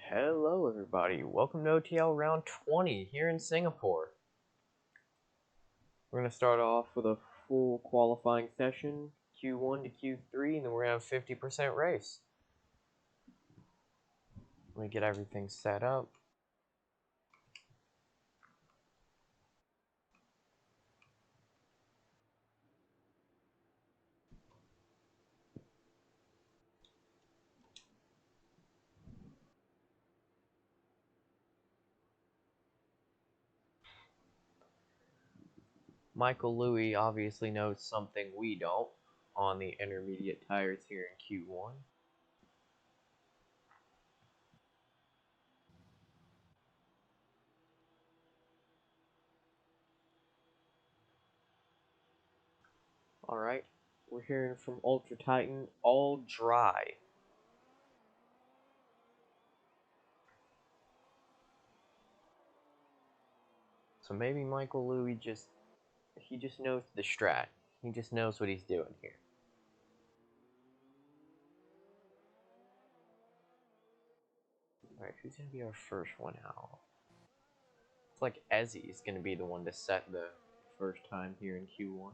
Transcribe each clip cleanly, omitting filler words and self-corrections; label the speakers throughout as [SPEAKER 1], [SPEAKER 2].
[SPEAKER 1] Hello everybody, welcome to OTL round 20 here in Singapore. We're going to start off with a full qualifying session, Q1 to Q3, and then we're going to have 50% race. Let me get everything set up. Michael Louis obviously knows something we don't on the intermediate tires here in Q1. Alright, we're hearing from Ultra Titan, all dry. So maybe Michael Louis just knows the strat. He just knows what he's doing here. Alright, who's going to be our first one out? It's like Ezzy is going to be the one to set the first time here in Q1.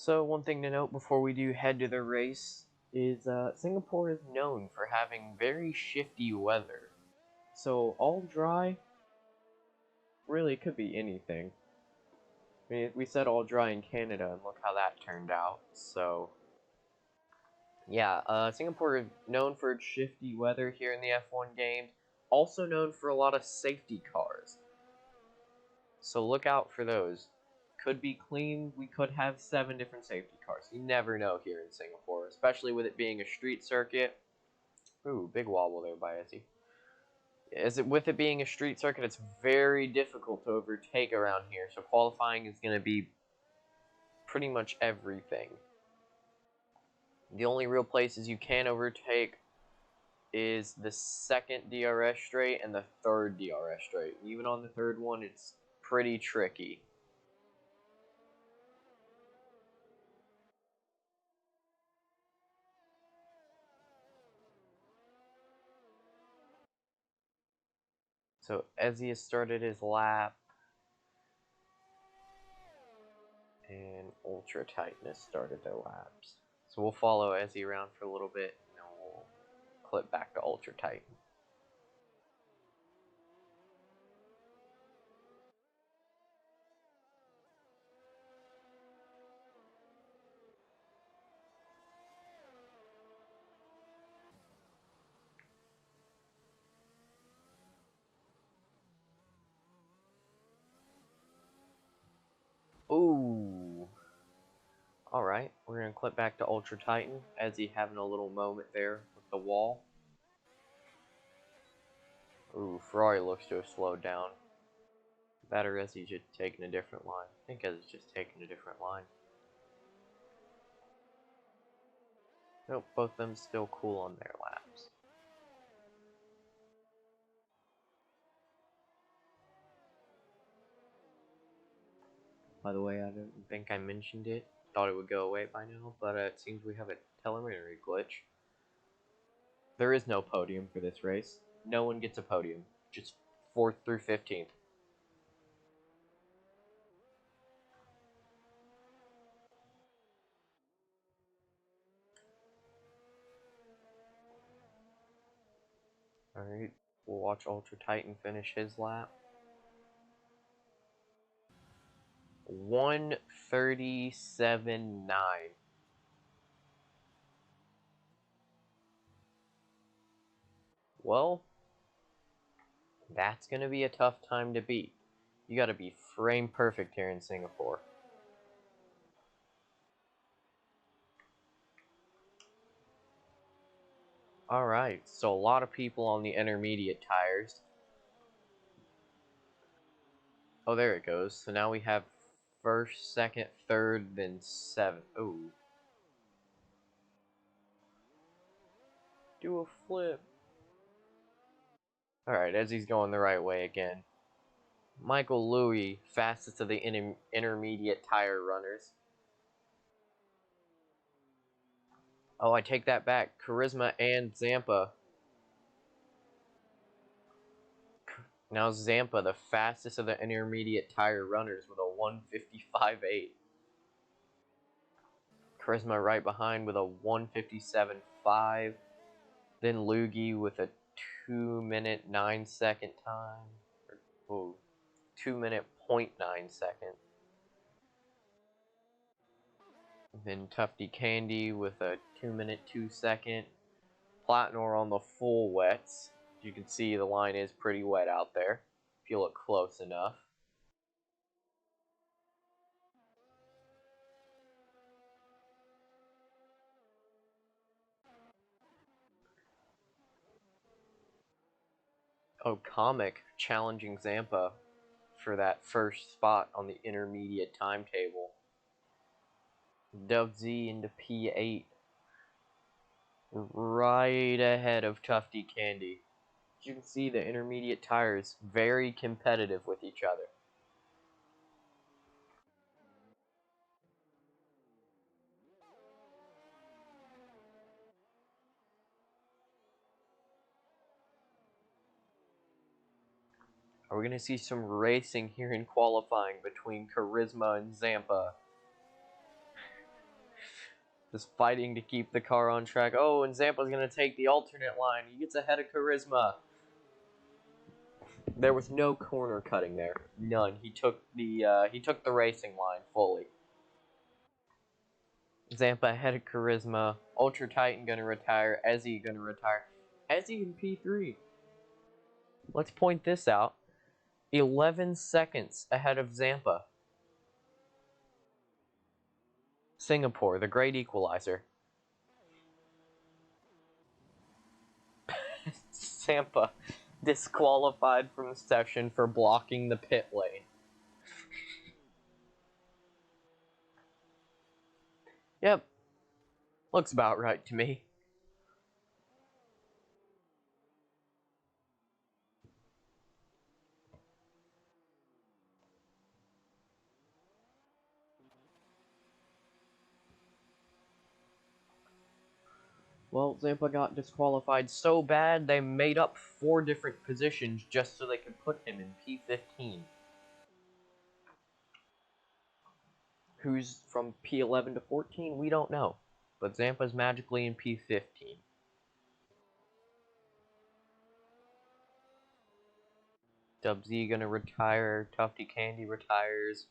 [SPEAKER 1] So one thing to note before we do head to the race is Singapore is known for having very shifty weather. So all dry, really it could be anything. I mean, we said all dry in Canada and look how that turned out. So yeah, Singapore is known for its shifty weather here in the F1 games. Also known for a lot of safety cars. So look out for those. Could be clean. We could have 7 different safety cars. You never know here in Singapore, especially with it being a street circuit. Ooh, big wobble there by Ezzy. With it being a street circuit, it's very difficult to overtake around here. So qualifying is going to be pretty much everything. The only real places you can overtake is the second DRS straight and the third DRS straight. Even on the third one, it's pretty tricky. So Ezzy has started his lap, and Ultra Titan has started their laps. So we'll follow Ezzy around for a little bit, and then we'll clip back to Ultra Titan. Ooh. Alright, we're going to clip back to Ultra Titan. Ezzy having a little moment there with the wall. Ooh, Ferrari looks to have slowed down. Better Ezzy's just taking a different line. I think Ezzy's just taking a different line. Nope, both of them still cool on their laps. By the way, I don't think I mentioned it. Thought it would go away by now, but it seems we have a telemetry glitch. There is no podium for this race. No one gets a podium. Just 4th through 15th. Alright, we'll watch Ultra Titan finish his lap. 1:37.9. Well, that's going to be a tough time to beat. You got to be frame perfect here in Singapore. Alright, so a lot of people on the intermediate tires. Oh, there it goes. So now we have first, second, third, then seventh. Ooh. Do a flip. Alright, as he's going the right way again. Michael Louis, fastest of the intermediate tire runners. Oh, I take that back. Charisma and Zampa. Now Zampa, the fastest of the intermediate tire runners with a 155.8. Charisma right behind with a 157.5. Then Loogie with a 2-minute 9-second time. Oh, 2-minute 0.9 second. Then Tufty Candy with a 2-minute 2-second. Platnor on the full wets. You can see the line is pretty wet out there if you look close enough. Oh, Comic challenging Zampa for that first spot on the intermediate timetable. Dove Z into P8. Right ahead of Tufty Candy. As you can see, the intermediate tires very competitive with each other. Are we going to see some racing here in qualifying between Charisma and Zampa? Just fighting to keep the car on track. Oh, and Zampa's going to take the alternate line. He gets ahead of Charisma. There was no corner cutting there. None. He took the racing line fully. Zampa ahead of Charisma. Ultra Titan going to retire. Ezzy going to retire. Ezzy in P3. Let's point this out. 11 seconds ahead of Zampa. Singapore, the great equalizer. Zampa disqualified from the session for blocking the pit lane. Yep. Looks about right to me. Well, Zampa got disqualified so bad they made up 4 different positions just so they could put him in P15. Who's from P11 to 14? We don't know. But Zampa's magically in P15. Dub Z gonna retire. Tufty Candy retires.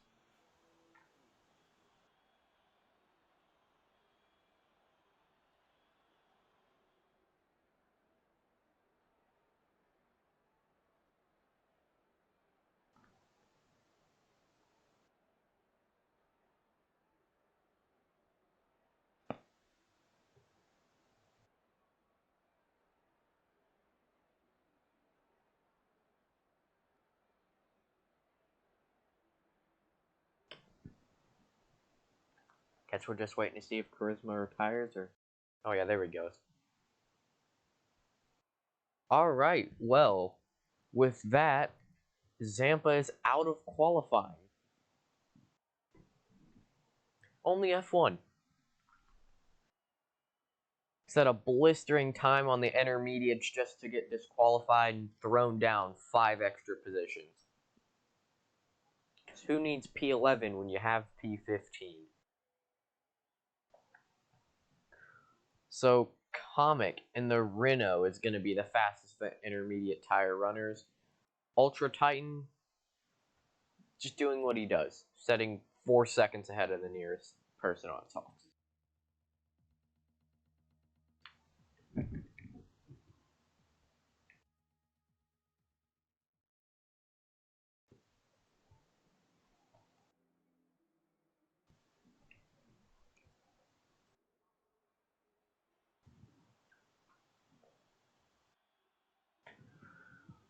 [SPEAKER 1] Guess we're just waiting to see if Charisma retires or... Oh yeah, there he goes. Alright, well, with that, Zampa is out of qualifying. Only F1. Set a blistering time on the intermediates just to get disqualified and thrown down 5 extra positions. Because who needs P11 when you have P15? So, Comic in the Renault is going to be the fastest of the intermediate tire runners. Ultra Titan, just doing what he does, setting 4 seconds ahead of the nearest person on top.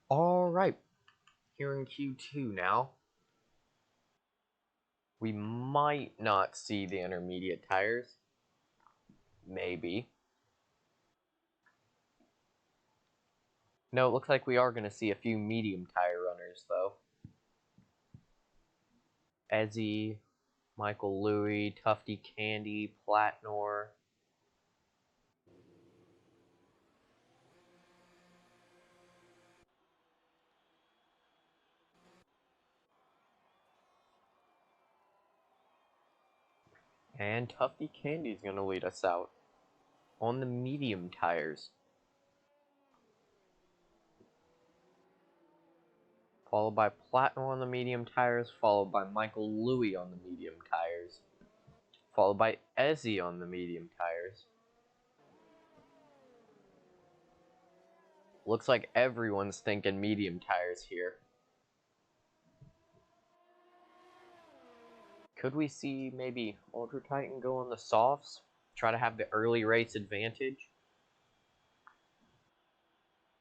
[SPEAKER 1] Alright, here in Q2 now. We might not see the intermediate tires. Maybe. No, it looks like we are going to see a few medium tire runners, though. Ezzy, Michael Louis, Tufty Candy, Platnor. And Tufty Candy's going to lead us out on the medium tires. Followed by Platnor on the medium tires, followed by Michael Louis on the medium tires, followed by Ezzy on the medium tires. Looks like everyone's thinking medium tires here. Could we see maybe Ultra Titan go on the softs? Try to have the early race advantage?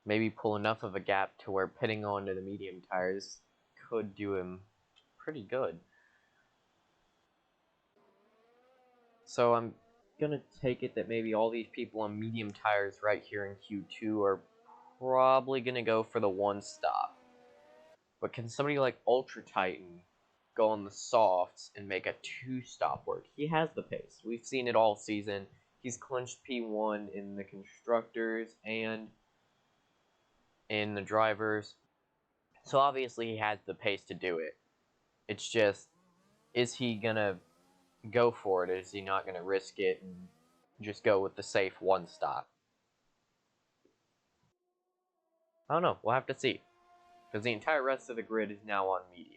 [SPEAKER 1] Maybe pull enough of a gap to where pitting onto the medium tires could do him pretty good. So I'm gonna take it that maybe all these people on medium tires right here in Q2 are probably gonna go for the one stop. But can somebody like Ultra Titan go on the softs and make a two-stop work? He has the pace. We've seen it all season. He's clinched P1 in the constructors and in the drivers. So obviously he has the pace to do it. It's just, is he gonna go for it? Is he not gonna risk it and just go with the safe one stop? I don't know. We'll have to see. Because the entire rest of the grid is now on mediums.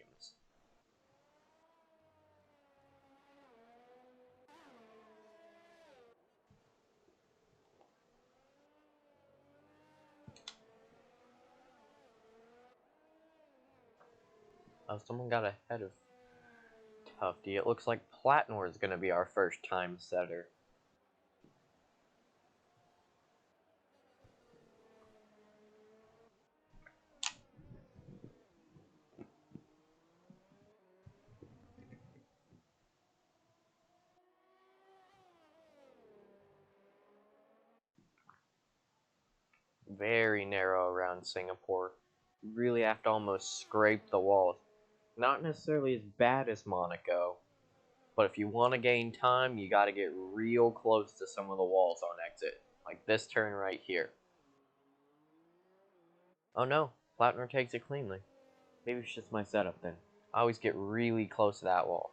[SPEAKER 1] Oh, someone got ahead of Tufty. It looks like Platnor is going to be our first time setter. Very narrow around Singapore. You really have to almost scrape the walls. Not necessarily as bad as Monaco, but if you want to gain time, you got to get real close to some of the walls on exit. Like this turn right here. Oh no, Platnor takes it cleanly. Maybe it's just my setup then. I always get really close to that wall.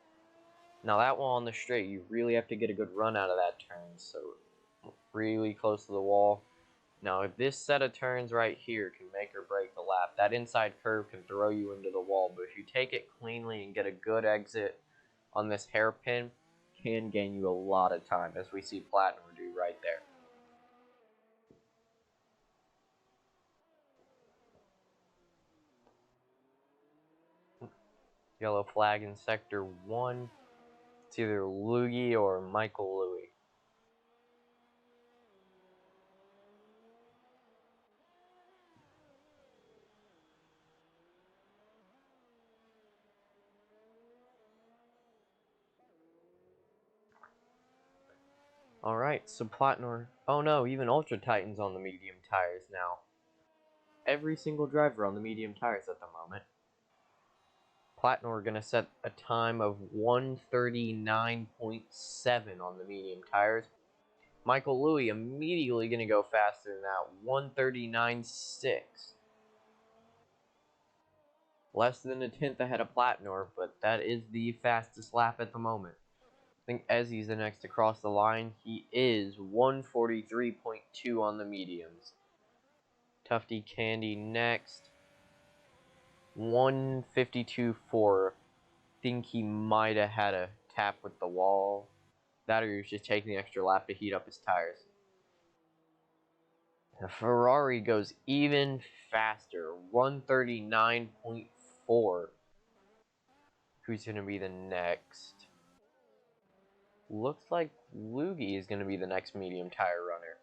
[SPEAKER 1] Now that wall on the straight, you really have to get a good run out of that turn, so really close to the wall. Now if this set of turns right here can make or break the lap, that inside curve can throw you into the wall, but if you take it cleanly and get a good exit on this hairpin, can gain you a lot of time, as we see Platinum do right there. Yellow flag in sector 1. It's either Luigi or Michael Louis. Alright, so Platnor. Oh no, even Ultra Titan's on the medium tires now. Every single driver on the medium tires at the moment. Platnor gonna set a time of 1:39.7 on the medium tires. Michael Louis immediately gonna go faster than that, 1:39.6. Less than a tenth ahead of Platnor, but that is the fastest lap at the moment. I think Ezzy's the next to cross the line. He is 1:43.2 on the mediums. Tufty Candy next. 1:52.4. Think he might have had a tap with the wall. That or he was just taking the extra lap to heat up his tires. The Ferrari goes even faster. 1:39.4. Who's going to be the next? Looks like Luigi is going to be the next medium tire runner.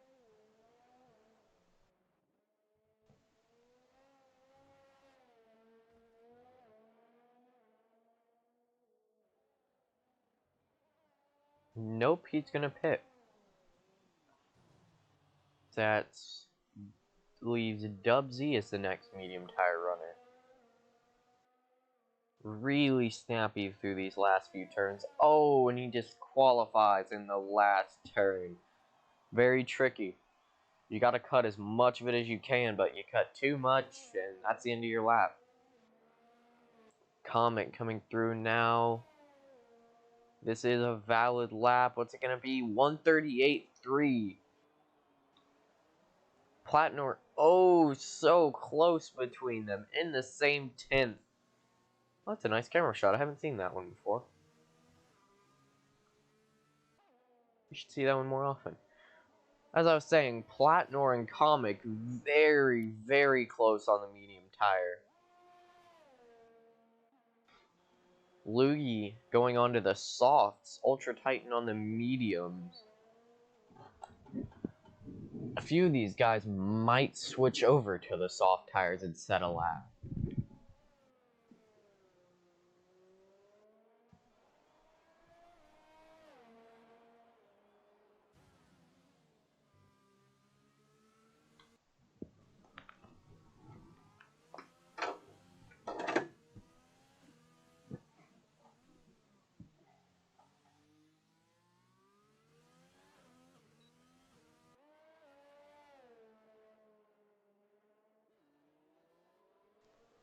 [SPEAKER 1] Nope, he's gonna pit. That leaves Dubsy as the next medium tire runner. Really snappy through these last few turns. Oh, and he disqualifies in the last turn. Very tricky. You gotta cut as much of it as you can, but you cut too much, and that's the end of your lap. Comet coming through now. This is a valid lap. What's it gonna be? 138.3. Platnor, oh, so close between them in the same 10th. Oh, that's a nice camera shot. I haven't seen that one before. You should see that one more often. As I was saying, Platnor and Comic very, very close on the medium tire. Loogie going on to the softs, Ultra Titan on the mediums. A few of these guys might switch over to the soft tires instead of lap.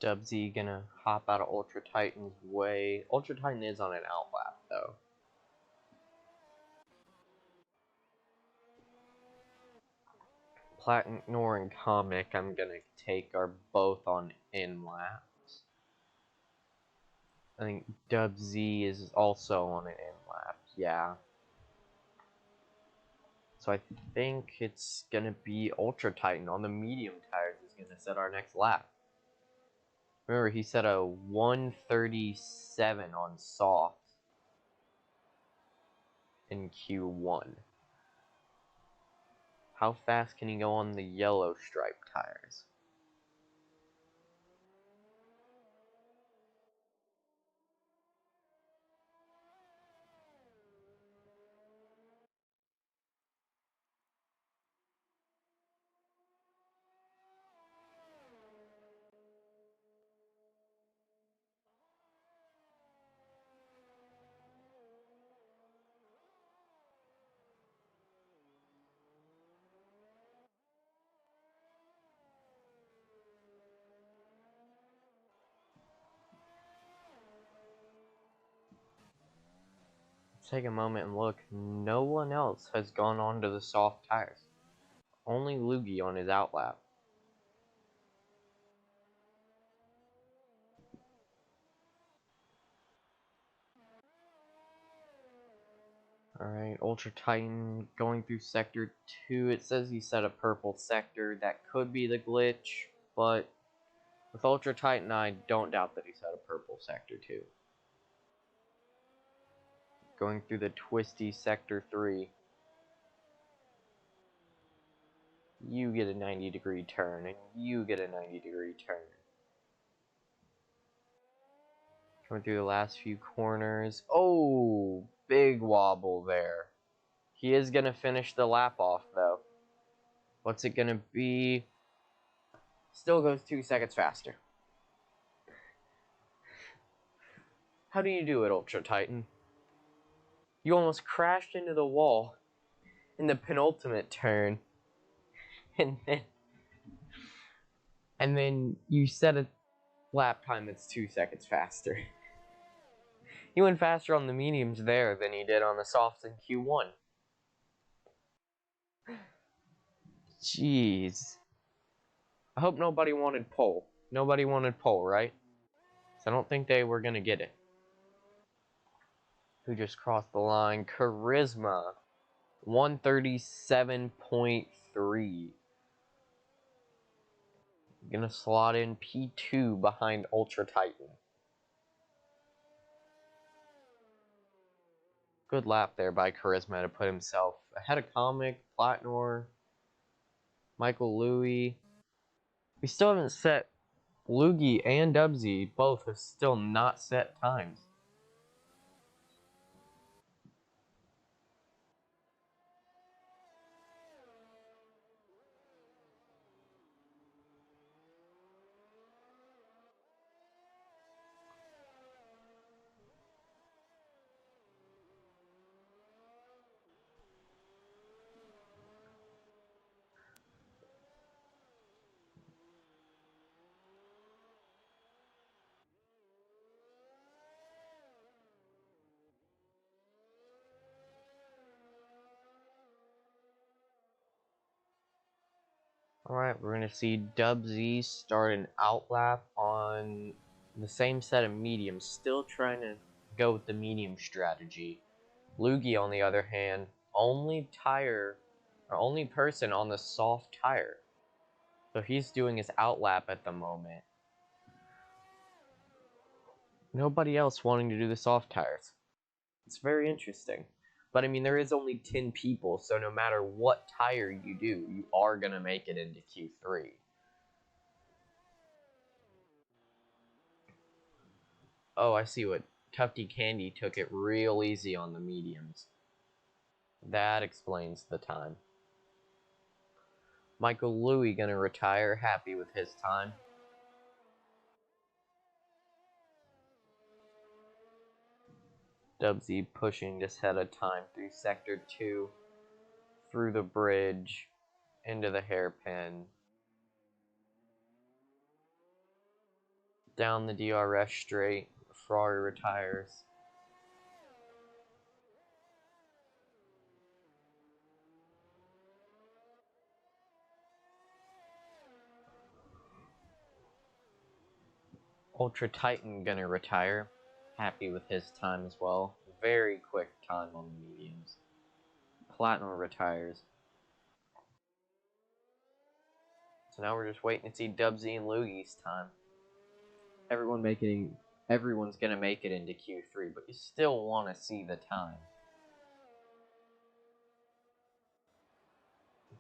[SPEAKER 1] Dubsy gonna hop out of Ultra Titan's way. Ultra Titan is on an outlap though. Platnor and Comic I'm gonna take are both on in laps. I think Dubsy is also on an in lap, yeah. So I think it's gonna be Ultra Titan on the medium tires is gonna set our next lap. Remember, he set a 137 on soft in Q1. How fast can he go on the yellow stripe tires? Take a moment and look. No one else has gone on to the soft tires. Only Loogie on his outlap. Alright, Ultra Titan going through Sector 2. It says he set a purple sector. That could be the glitch, but with Ultra Titan, I don't doubt that he set a purple Sector 2. Going through the twisty Sector 3. You get a 90-degree turn, and you get a 90-degree turn. Coming through the last few corners. Oh, big wobble there. He is going to finish the lap off, though. What's it going to be? Still goes 2 seconds faster. How do you do it, Ultra Titan? You almost crashed into the wall in the penultimate turn. And then you set a lap time that's 2 seconds faster. He went faster on the mediums there than he did on the softs in Q1. Jeez. I hope nobody wanted pole. Nobody wanted pole, right? So I don't think they were going to get it. Who just crossed the line? Charisma. 137.3. Gonna slot in P2 behind Ultra Titan. Good lap there by Charisma to put himself ahead of Comic, Platnor, Michael Louie. We still haven't set Loogie and Dubsy. Both have still not set times. Alright, we're going to see Dubsy start an outlap on the same set of mediums, still trying to go with the medium strategy. Loogie, on the other hand, only person on the soft tire. So he's doing his outlap at the moment. Nobody else wanting to do the soft tires. It's very interesting. But I mean, there is only 10 people, so no matter what tire you do, you are going to make it into Q3. Oh, I see what Tufty Candy took it real easy on the mediums. That explains the time. Michael Louie gonna retire, happy with his time. Dubsy pushing just ahead of time through Sector 2, through the bridge, into the hairpin, down the DRS straight. Ferrari retires. Ultra Titan gonna retire, happy with his time as well. Very quick time on the mediums. Platinum retires. So now we're just waiting to see Dubsy and Loogie's time. Everyone's gonna make it into Q3, but you still want to see the time.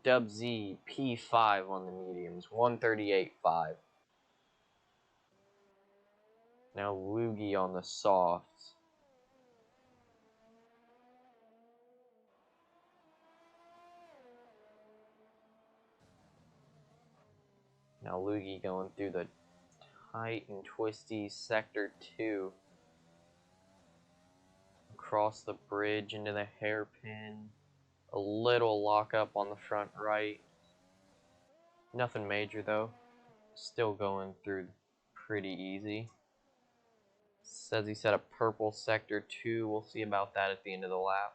[SPEAKER 1] Dubsy P5 on the mediums, 138.5. Now Loogie on the softs. Now Loogie going through the tight and twisty Sector 2. Across the bridge into the hairpin. A little lockup on the front right. Nothing major though. Still going through pretty easy. Says he set a purple Sector 2. We'll see about that at the end of the lap.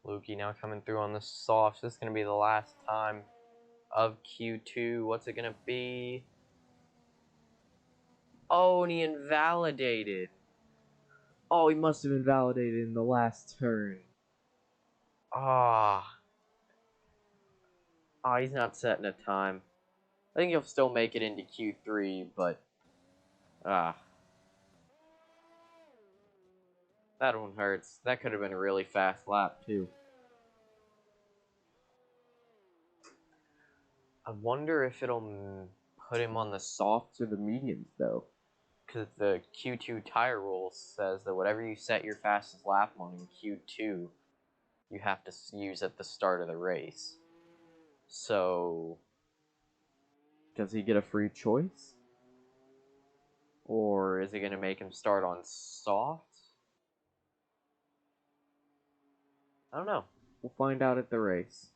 [SPEAKER 1] Lukey now coming through on the softs. This is going to be the last time of Q2. What's it going to be? Oh, and he invalidated. Oh, he must have invalidated in the last turn. Ah. Oh, he's not setting a time. I think he'll still make it into Q3, but... That one hurts. That could have been a really fast lap, too. I wonder if it'll put him on the softs or the mediums, though. Because the Q2 tire rule says that whatever you set your fastest lap on in Q2, you have to use at the start of the race. So, does he get a free choice? Or is it going to make him start on softs? I don't know. We'll find out at the race.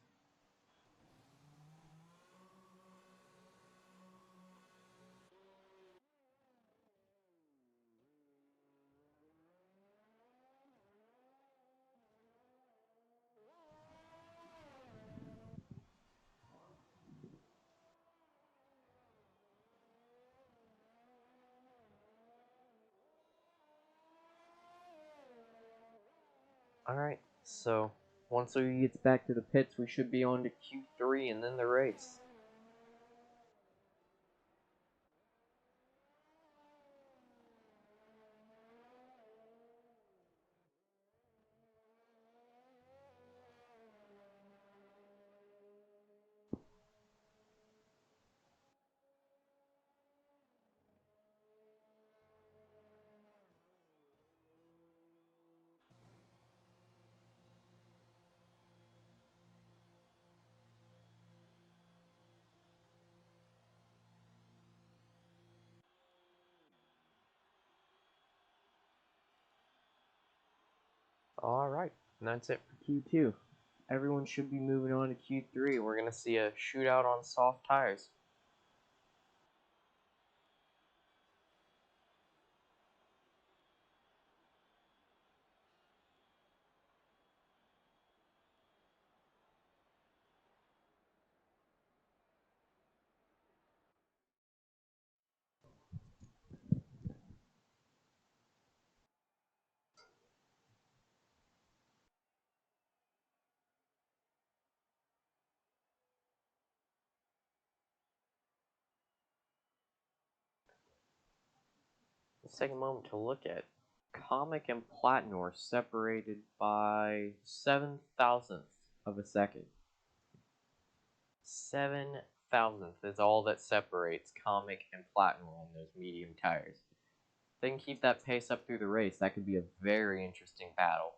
[SPEAKER 1] Alright, so once he gets back to the pits, we should be on to Q3 and then the race. Alright, and that's it for Q2. Everyone should be moving on to Q3. We're going to see a shootout on soft tires. Let's take a moment to look at Comic and Platinor separated by 7/1000th of a second. 7/1000th is all that separates Comic and Platinor on those medium tires. If they can keep that pace up through the race, that could be a very interesting battle.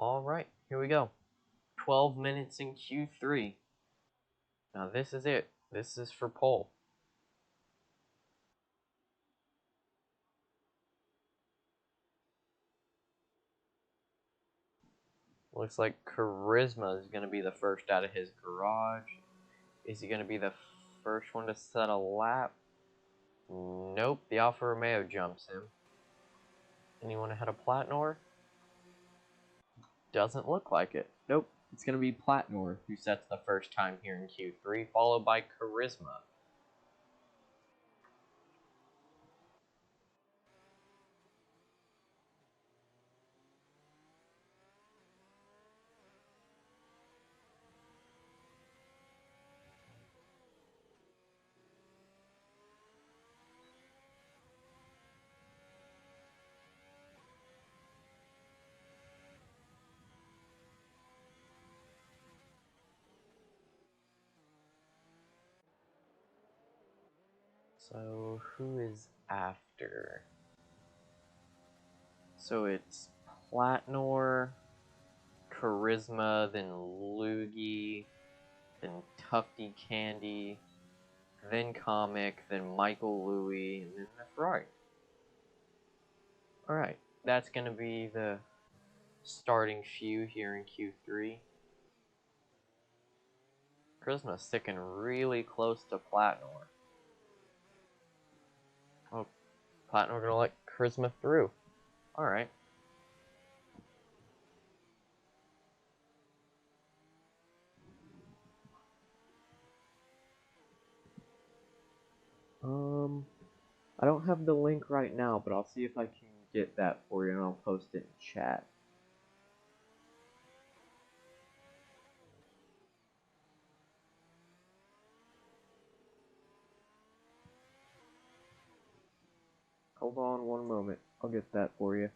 [SPEAKER 1] Alright, here we go. 12 minutes in Q3. Now this is it. This is for pole. Looks like Charisma is going to be the first out of his garage. Is he going to be the first one to set a lap? Nope, the Alfa Romeo jumps him. Anyone ahead of Platinor? Doesn't look like it. Nope, it's going to be Platinor who sets the first time here in Q3, followed by Charisma. So, who is after? So it's Platinor, Charisma, then Loogie, then Tufty Candy, then Comic, then Michael Louie, and then the Ferrari. Alright, that's going to be the starting few here in Q3. Charisma sticking really close to Platinor. Oh, Platinor gonna let Charisma through. Alright. I don't have the link right now, but I'll see if I can get that for you and I'll post it in chat. Hold on one moment. I'll get that for you.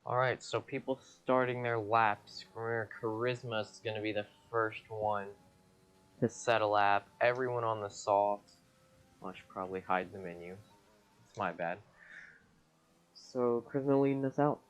[SPEAKER 1] Alright, so people starting their laps. Remember, Charisma is going to be the first one to set a lap. Everyone on the soft. I should probably hide the menu. It's my bad. So, Charisma leading us out.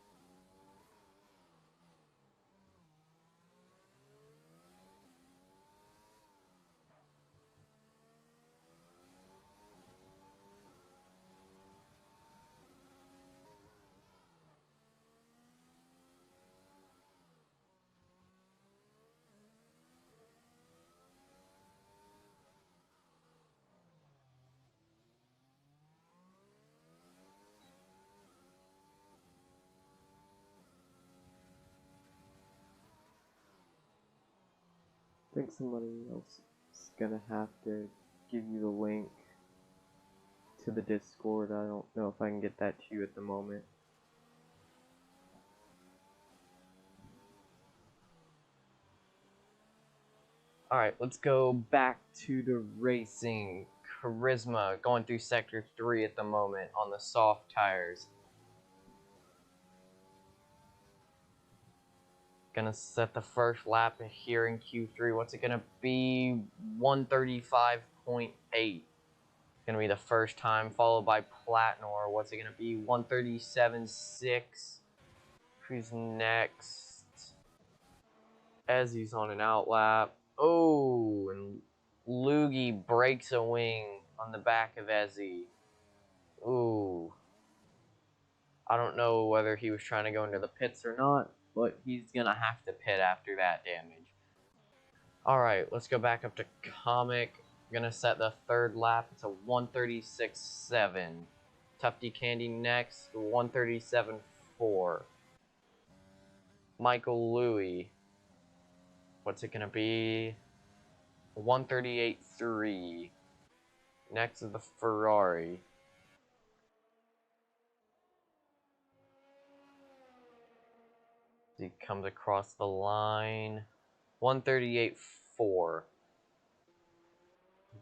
[SPEAKER 1] I think somebody else is gonna have to give you the link to the Discord. I don't know if I can get that to you at the moment. Alright, let's go back to the racing. Charisma going through Sector 3 at the moment on the soft tires. Gonna set the first lap here in Q3. What's it gonna be? 135.8. Gonna be the first time, followed by Platnor. What's it gonna be? 137.6. Who's next? Ezzy's on an outlap. Oh, and Loogie breaks a wing on the back of Ezzy. Ooh. I don't know whether he was trying to go into the pits or not, but he's gonna have to pit after that damage. Alright, let's go back up to Comic. I'm gonna set the third lap. It's a 136.7. Tufty Candy next, 137.4. Michael Louie. What's it gonna be? 138.3. Next is the Ferrari. He comes across the line. 138.4.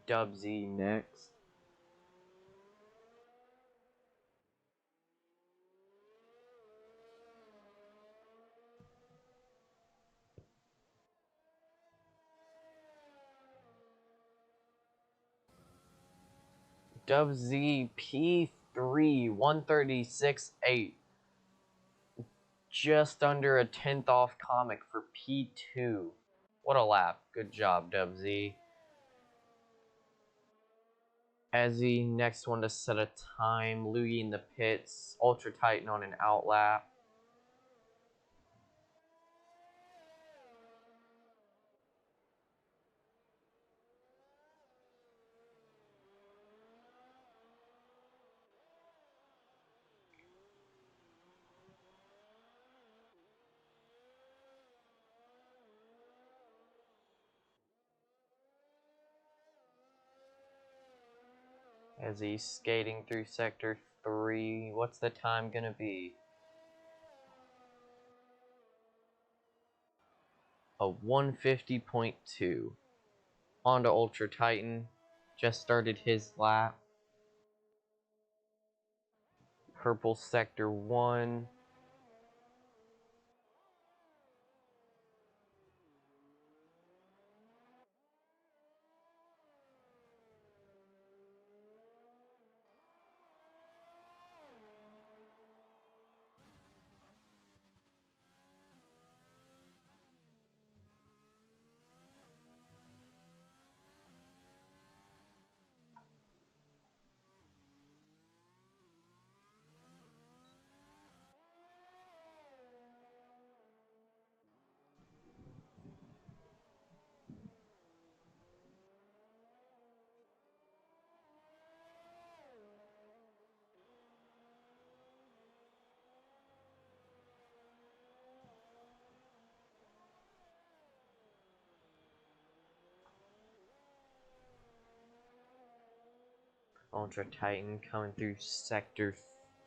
[SPEAKER 1] Dubsy next. Dubsy P3, 136.8. Just under a 10th off Comic for P2. What a lap. Good job, Dubsy. Ezzy, next one to set a time. Luigi in the pits. Ultra Titan on an outlap. As he's skating through Sector 3. What's the time gonna be? A 150.2. Honda Ultra Titan. Just started his lap. Purple Sector 1. Ultra Titan coming through Sector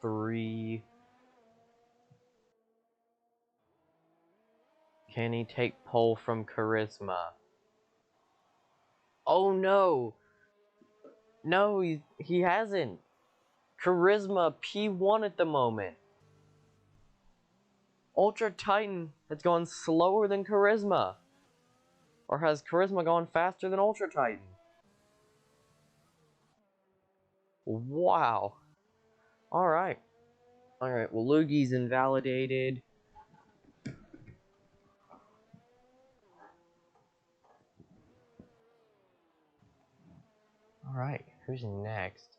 [SPEAKER 1] 3. Can he take pole from Charisma? Oh no! No, he hasn't. Charisma P1 at the moment. Ultra Titan has gone slower than Charisma. Or has Charisma gone faster than Ultra Titan? Wow. Alright. Alright, well, Lugi's invalidated. Alright, who's next?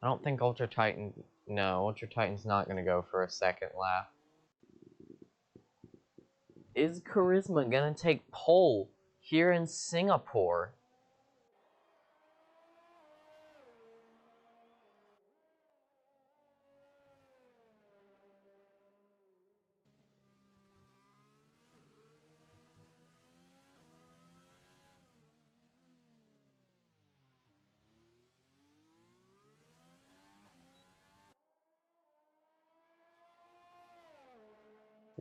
[SPEAKER 1] I don't think Ultra Titan... No, Ultra Titan's not gonna go for a second lap. Is Charisma gonna take pole here in Singapore?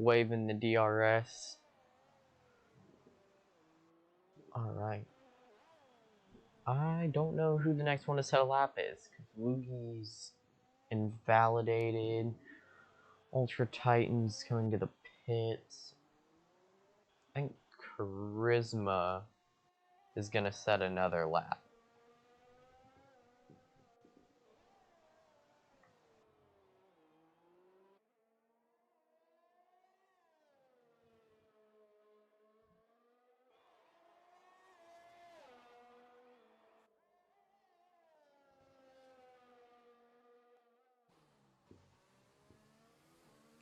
[SPEAKER 1] Waving the DRS. Alright. I don't know who the next one to set a lap is, because Lugi's invalidated. Ultra Titan's coming to the pits. I think Charisma is going to set another lap.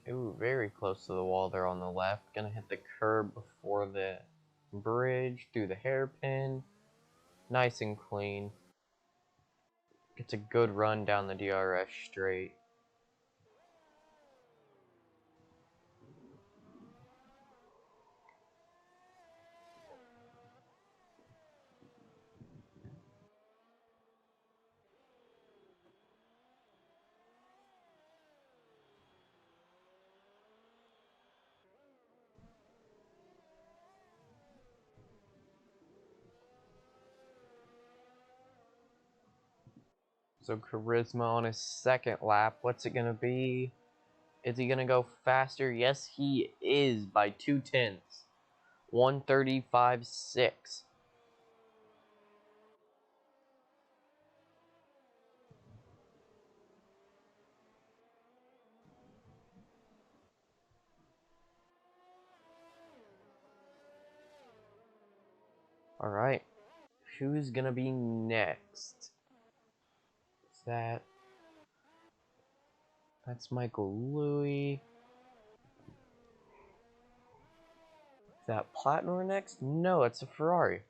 [SPEAKER 1] Ooh, very close to the wall there on the left. Gonna hit the curb before the bridge, through the hairpin. Nice and clean. Gets a good run down the DRS straight. So Charisma on his second lap. What's it gonna be? Is he gonna go faster? Yes, he is by 0.2. 1:35.6. Alright. Who's gonna be next? Is that's Michael Louis. Is that Platnor next? No, it's a Ferrari.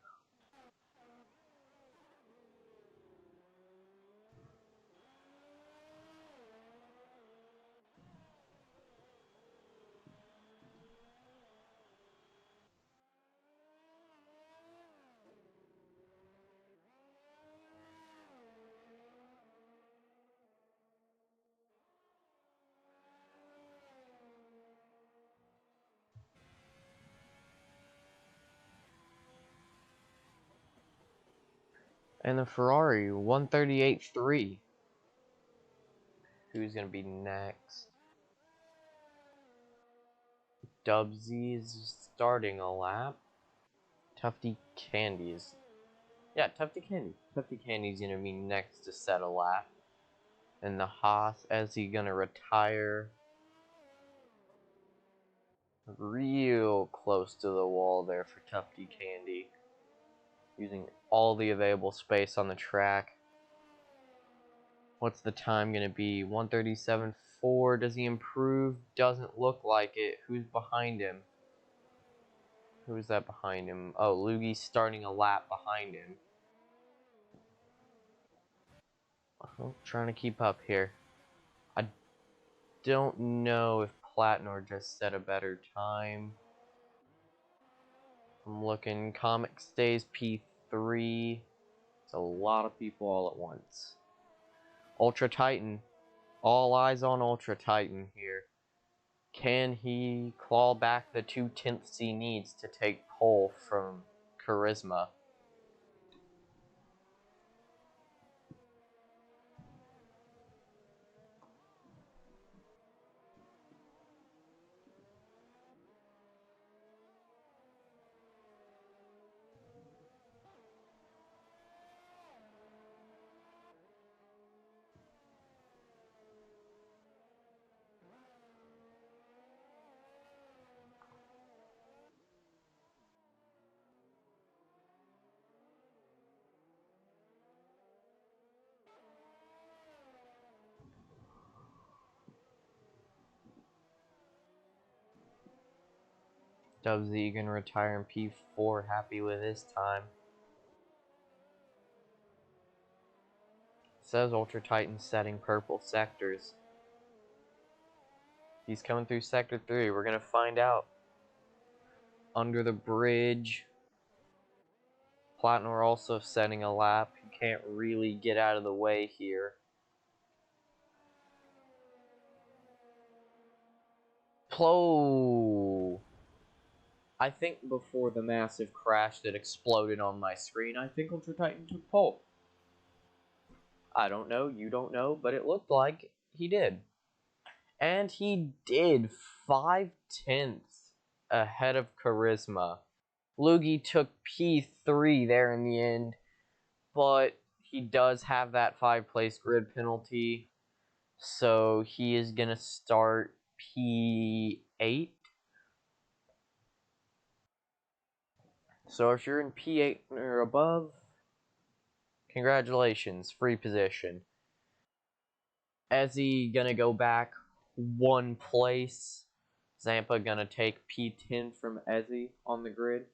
[SPEAKER 1] And the Ferrari, 1:38.3. Who's gonna be next? Dubsy is starting a lap. Tufty Candy's. Yeah, Tufty Candy. Tufty Candy's gonna be next to set a lap. And the Haas, as he gonna retire. Real close to the wall there for Tufty Candy. Using all the available space on the track. What's the time gonna be? 1:37.4. Does he improve? Doesn't look like it. Who's behind him? Who's that behind him? Oh, Lugi's starting a lap behind him. Oh, trying to keep up here. I don't know if Platnor just set a better time. I'm looking. Comic stays P3. It's a lot of people all at once. Ultra Titan. All eyes on Ultra Titan here. Can he claw back the 0.2 he needs to take pole from Charisma? Dubs Egan retire in P4, happy with his time. Says Ultra Titan setting purple sectors. He's coming through Sector 3. We're going to find out. Under the bridge. Platnor also setting a lap. He can't really get out of the way here. Plow! I think before the massive crash that exploded on my screen, I think Ultra Titan took pole. I don't know, you don't know, but it looked like he did. And he did 5/10 ahead of Charisma. Luigi took P3 there in the end, but he does have that 5th place grid penalty, so he is going to start P8. So if you're in P8 or above, congratulations, free position. Ezzy gonna go back 1 place. Zampa gonna take P10 from Ezzy on the grid.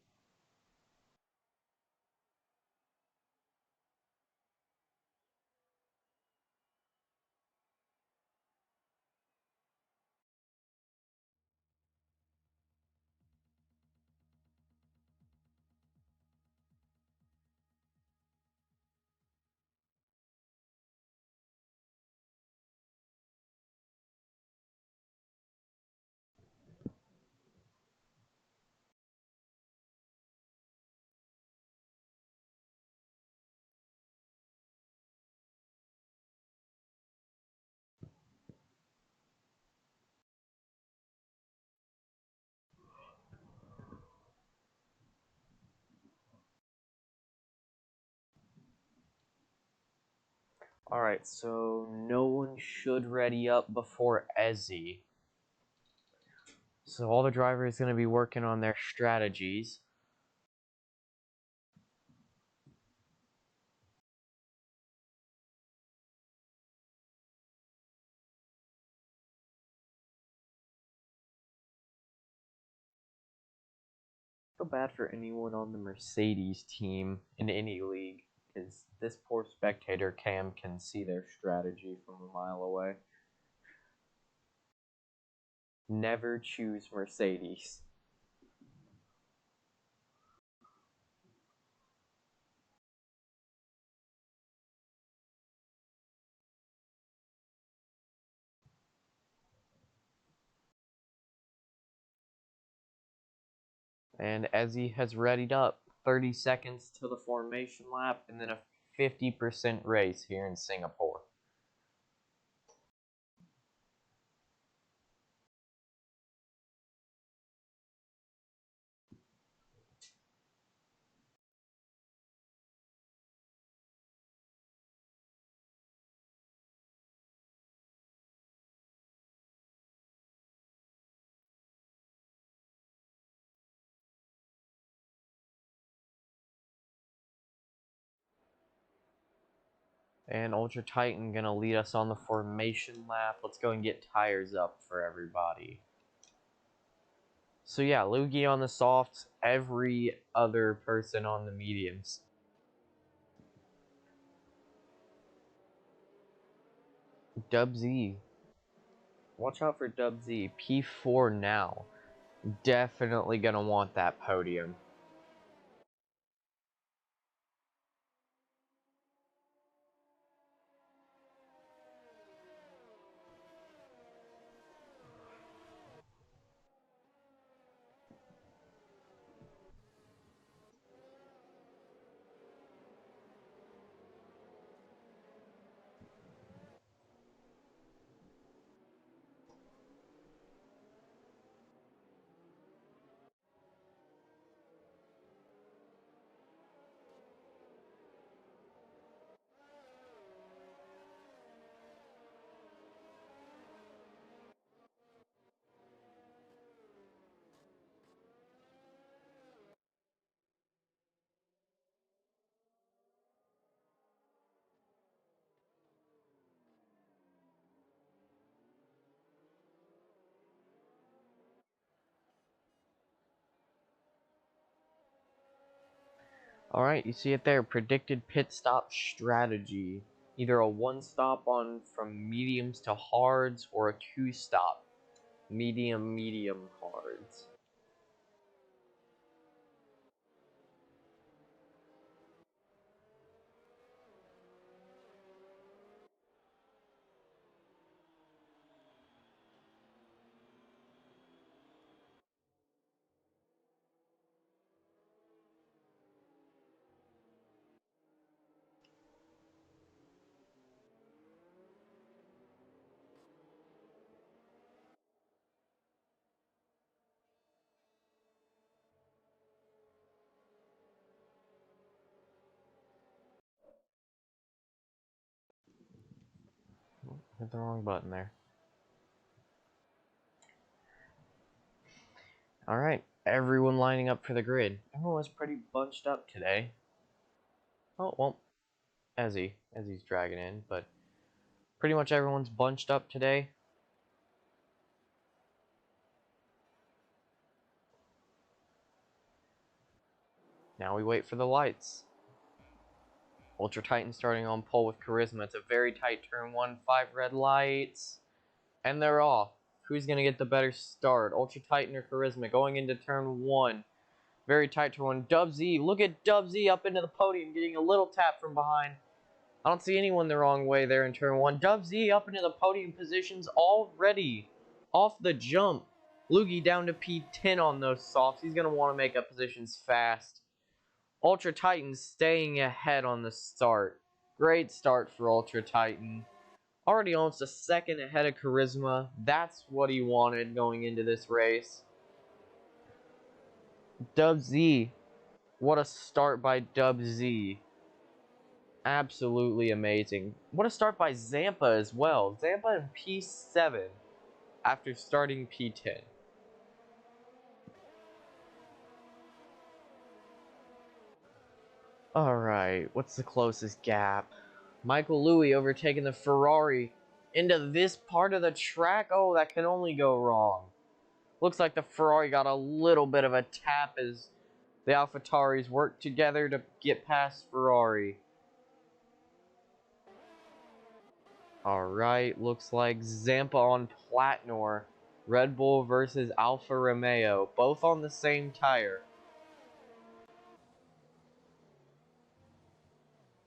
[SPEAKER 1] Alright, so no one should ready up before Ezzy. So all the drivers going to be working on their strategies. Feel bad for anyone on the Mercedes team in any league, because this poor spectator cam can see their strategy from a mile away. Never choose Mercedes. And Ezzy has readied up 30 seconds to the formation lap, and then a 50% race here in Singapore. And Ultra Titan gonna lead us on the formation lap. Let's go and get tires up for everybody. So yeah, Luigi on the softs, every other person on the mediums. Dub Z. Watch out for Dub Z. P4 now. Definitely gonna want that podium. Alright, you see it there. Predicted pit stop strategy. Either a 1-stop on from mediums to hards, or a 2-stop. Medium hards. Hit the wrong button there. Alright, everyone lining up for the grid. Everyone was pretty bunched up today. Oh, well, Ezzy's dragging in, but pretty much everyone's bunched up today. Now we wait for the lights. Ultra Titan starting on pole with Charisma. It's a very tight turn 1, 5 red lights. And they're off. Who's going to get the better start? Ultra Titan or Charisma going into turn 1. Very tight turn 1. Dub Z, look at Dub Z up into the podium getting a little tap from behind. I don't see anyone the wrong way there in turn 1. Dub Z up into the podium positions already. Off the jump. Loogie down to P10 on those softs. He's going to want to make up positions fast. Ultra Titan staying ahead on the start. Great start for Ultra Titan. Already almost a second ahead of Charisma. That's what he wanted going into this race. Dub Z. What a start by Dub Z. Absolutely amazing. What a start by Zampa as well. Zampa in P7 after starting P10. Alright, what's the closest gap? Michael Louis overtaking the Ferrari into this part of the track. Oh, that can only go wrong. Looks like the Ferrari got a little bit of a tap as the AlphaTauris work together to get past Ferrari. Alright, looks like Zampa on Platnor. Red Bull versus Alfa Romeo. Both on the same tire.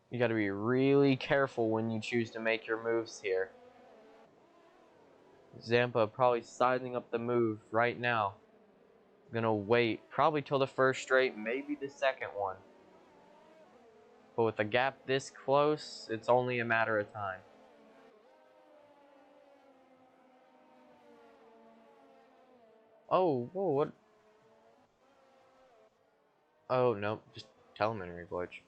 [SPEAKER 1] You gotta be really careful when you choose to make your moves here. Zampa probably sizing up the move right now. Gonna wait probably till the first straight, maybe the second one. But with a gap this close, it's only a matter of time. Oh, whoa, what? Oh, no, just telemetry glitch.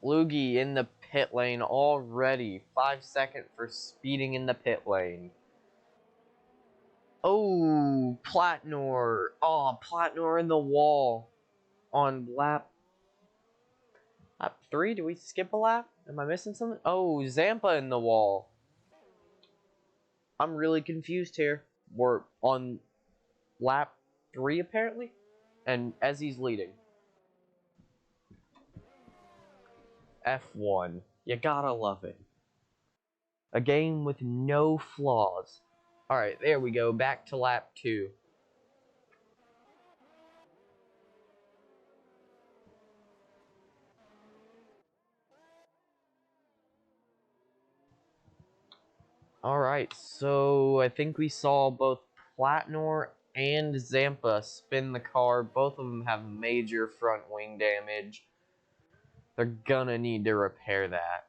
[SPEAKER 1] Loogie in the pit lane already. 5 seconds for speeding in the pit lane. Oh, Platnor. Oh, Platnor in the wall on lap 3. Did we skip a lap? Am I missing something? Oh, Zampa in the wall. I'm really confused here. We're on lap 3 apparently, and Ezzy's leading. F1. You gotta love it. A game with no flaws. Alright, there we go. Back to lap 2. Alright, so I think we saw both Platnor and Zampa spin the car. Both of them have major front wing damage. They're gonna need to repair that.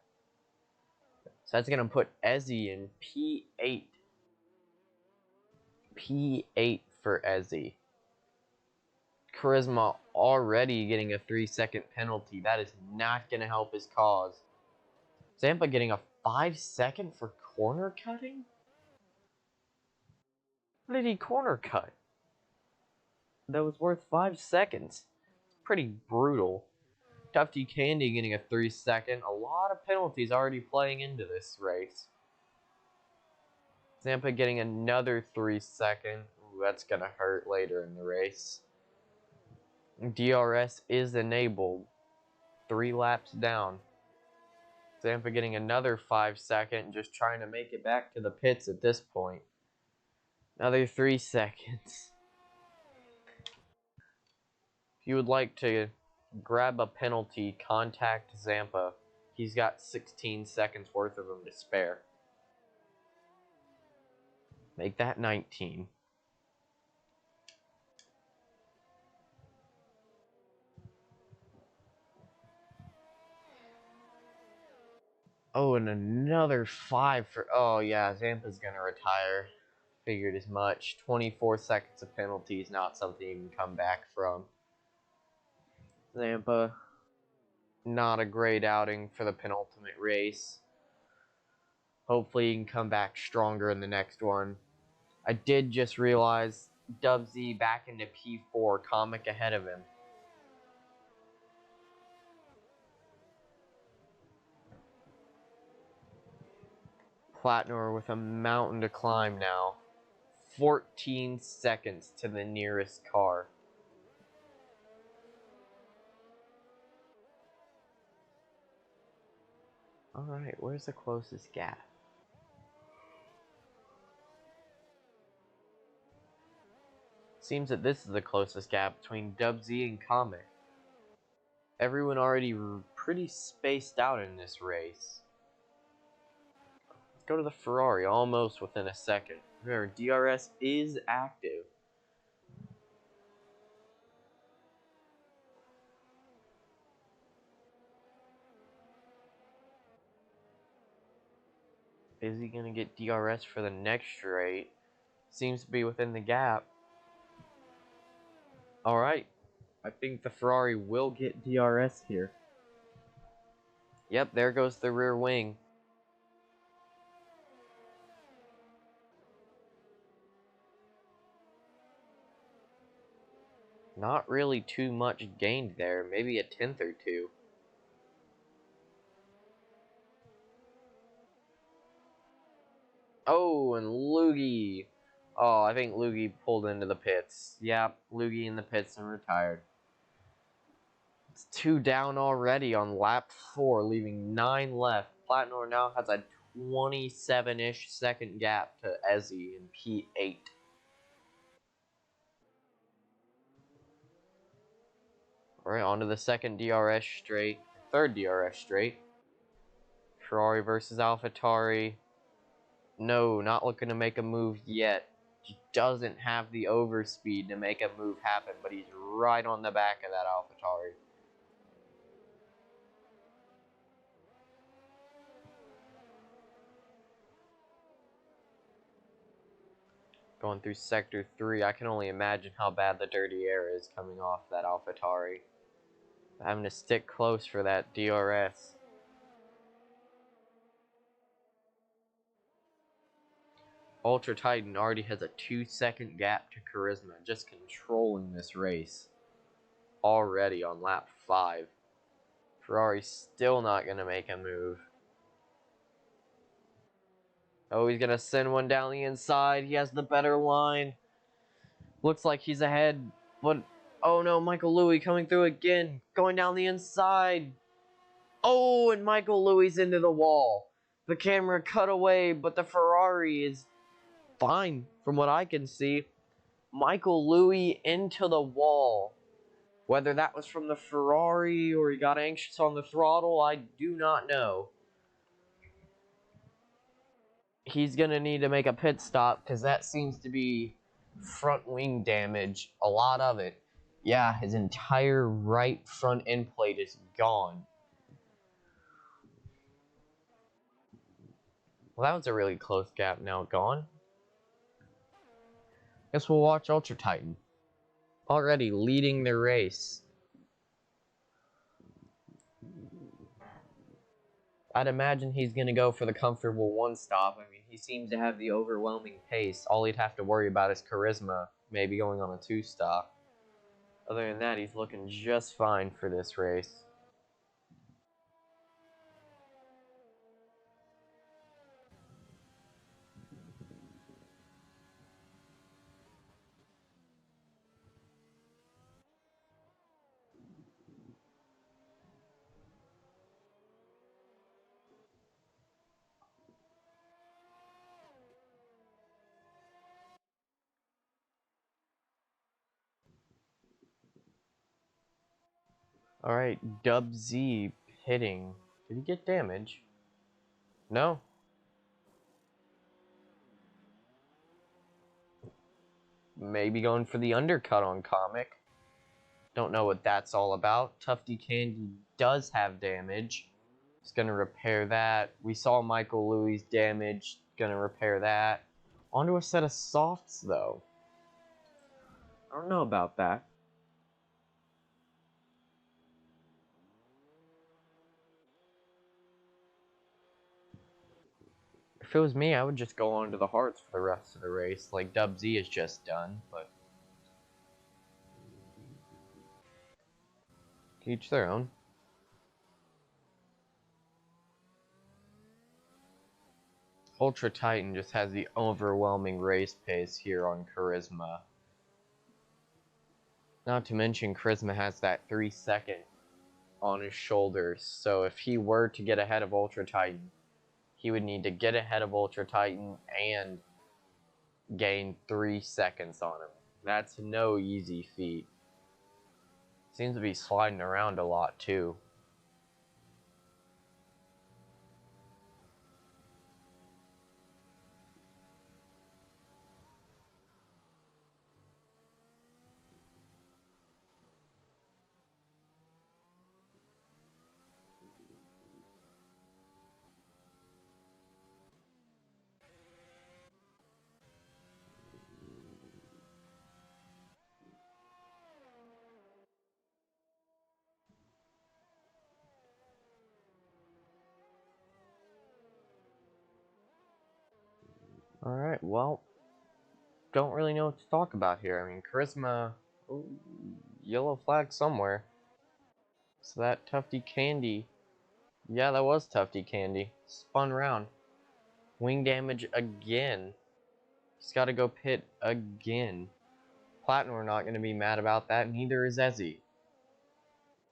[SPEAKER 1] So that's gonna put Ezzy in P8. P8 for Ezzy. Charisma already getting a 3-second penalty. That is not gonna help his cause. Zampa getting a 5-second for corner cutting? What did he corner cut? That was worth 5 seconds. Pretty brutal. Tufty Candy getting a 3-second. A lot of penalties already playing into this race. Zampa getting another 3-second. Ooh, that's gonna hurt later in the race. DRS is enabled. 3 laps down. Zampa getting another 5-second, just trying to make it back to the pits at this point. Another 3 seconds. If you would like to grab a penalty, contact Zampa. He's got 16 seconds worth of them to spare. Make that 19. Oh, and another 5 for... Oh, yeah, Zampa's gonna retire. Figured as much. 24 seconds of penalties, not something you can come back from. Zampa, not a great outing for the penultimate race. Hopefully he can come back stronger in the next one. I did just realize Dub Z back into P4, Comic ahead of him. Platnor with a mountain to climb now. 14 seconds to the nearest car. Alright, where's the closest gap? Seems that this is the closest gap between Dub Z and Comic. Everyone already pretty spaced out in this race. Let's go to the Ferrari, almost within a second. Remember, DRS is active. Is he going to get DRS for the next straight? Seems to be within the gap. Alright, I think the Ferrari will get DRS here. Yep, there goes the rear wing. Not really too much gained there, maybe a tenth or two. Oh, and Loogie. Oh, I think Loogie pulled into the pits. Yep, Loogie in the pits and retired. It's 2 down already on lap 4, leaving 9 left. Platnor now has a 27-ish second gap to Ezzy in P8. Alright, on to the second DRS straight. Third DRS straight. Ferrari versus AlphaTauri. No, not looking to make a move yet. He doesn't have the overspeed to make a move happen, but he's right on the back of that AlphaTauri. Going through Sector 3, I can only imagine how bad the dirty air is coming off that AlphaTauri. Having to stick close for that DRS. Ultra Titan already has a 2-second gap to Charisma, just controlling this race. Already on lap 5. Ferrari's still not going to make a move. Oh, he's going to send one down the inside. He has the better line. Looks like he's ahead. But, oh no, Michael Louis coming through again. Going down the inside. Oh, and Michael Louis into the wall. The camera cut away, but the Ferrari is fine from what I can see. Michael Louis into the wall. Whether that was from the Ferrari or he got anxious on the throttle, I do not know. He's going to need to make a pit stop because that seems to be front wing damage. A lot of it. Yeah, his entire right front end plate is gone. Well, that was a really close gap now gone. Guess we'll watch Ultra Titan. Already leading the race. I'd imagine he's going to go for the comfortable one stop. I mean, he seems to have the overwhelming pace. All he'd have to worry about is Charisma, maybe going on a 2-stop. Other than that, he's looking just fine for this race. Alright, Dub Z hitting. Did he get damage? No. Maybe going for the undercut on Comic. Don't know what that's all about. Tufty Candy does have damage. It's gonna repair that. We saw Michael Louis' damage. Gonna repair that. Onto a set of softs, though. I don't know about that. If it was me, I would just go on to the hearts for the rest of the race, like Dub Z has just done, but each their own. Ultra Titan just has the overwhelming race pace here on Charisma. Not to mention, Charisma has that 3-second on his shoulders, so if he were to get ahead of Ultra Titan, he would need to get ahead of Ultra Titan and gain 3 seconds on him. That's no easy feat. Seems to be sliding around a lot, too. Alright, well, don't really know what to talk about here. I mean, Charisma, ooh, yellow flag somewhere. So that Tufty Candy, yeah, that was Tufty Candy. Spun round. Wing damage again. He's got to go pit again. Platinum are not going to be mad about that, neither is Ezzy.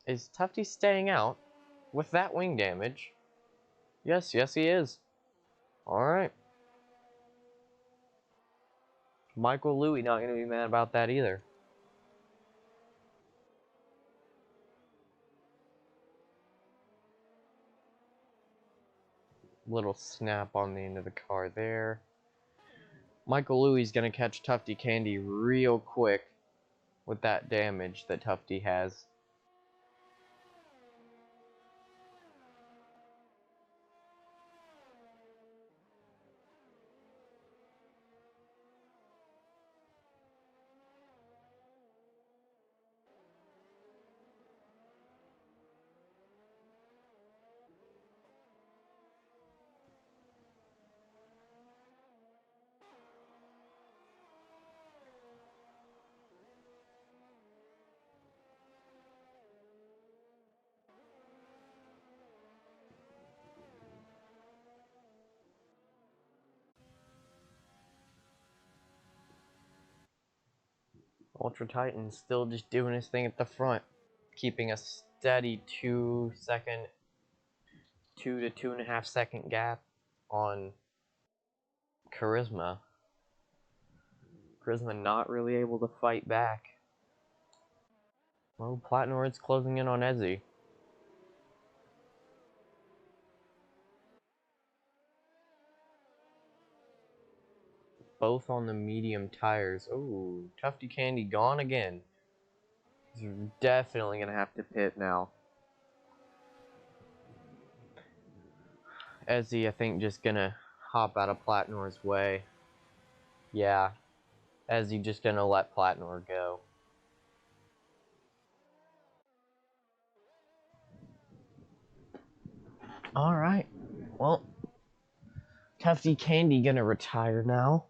[SPEAKER 1] Is Tufty staying out with that wing damage? Yes, he is. Alright. Michael Louie not going to be mad about that either. Little snap on the end of the car there. Michael Louie's going to catch Tufty Candy real quick with that damage that Tufty has. Ultra Titan still just doing his thing at the front, keeping a steady 2 to 2.5 second gap on Charisma. Charisma not really able to fight back. Well, Platinoid's closing in on Ezzy. Both on the medium tires. Ooh, Tufty Candy gone again. He's definitely gonna have to pit now. Ezzy, I think, just gonna hop out of Platnor's way. Yeah, Ezzy just gonna let Platnor go. Alright, well, Tufty Candy gonna retire now.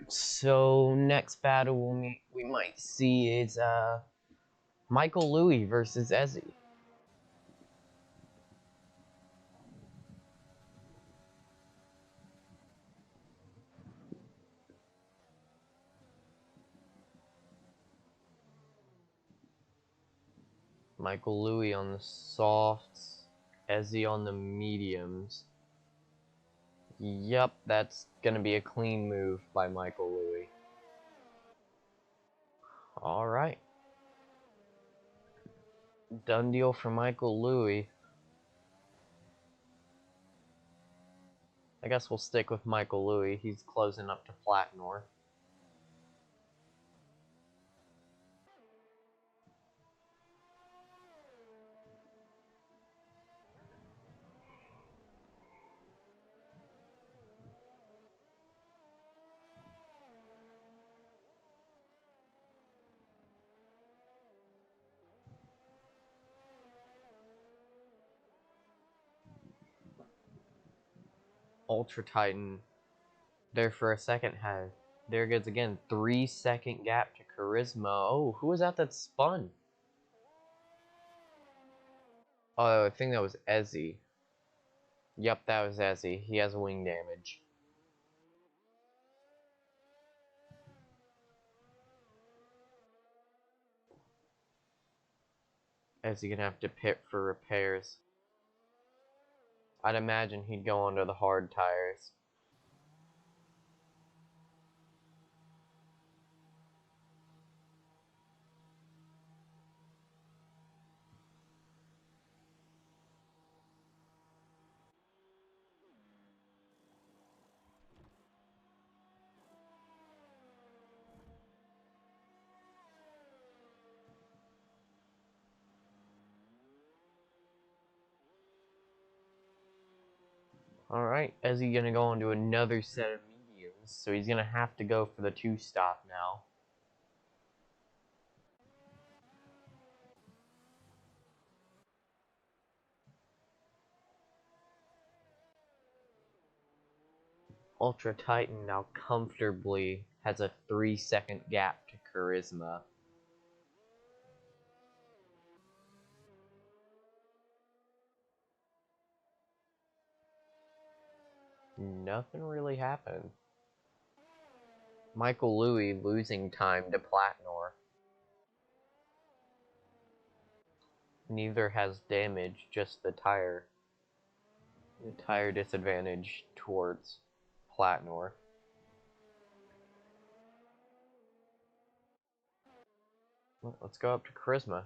[SPEAKER 1] So next battle we might see is Michael Louie versus Ezzy. Michael Louie on the softs, Ezzy on the mediums. Yep, that's gonna be a clean move by Michael Louie. Alright. Done deal for Michael Louie. I guess we'll stick with Michael Louie. He's closing up to Platnor. Ultra Titan, there for a second, there goes again, 3-second gap to Charisma. Oh, who was that spun? Oh, I think that was Ezzy. Yep, that was Ezzy. He has wing damage. Ezzy gonna have to pit for repairs. I'd imagine he'd go onto the hard tires. Alright, Ezzy gonna go onto another set of mediums, so he's gonna have to go for the 2-stop now. Ultra Titan now comfortably has a 3-second gap to Charisma. Nothing really happened. Michael Louis losing time to Platnor. Neither has damage, just the tire disadvantage towards Platnor. Let's go up to Charisma.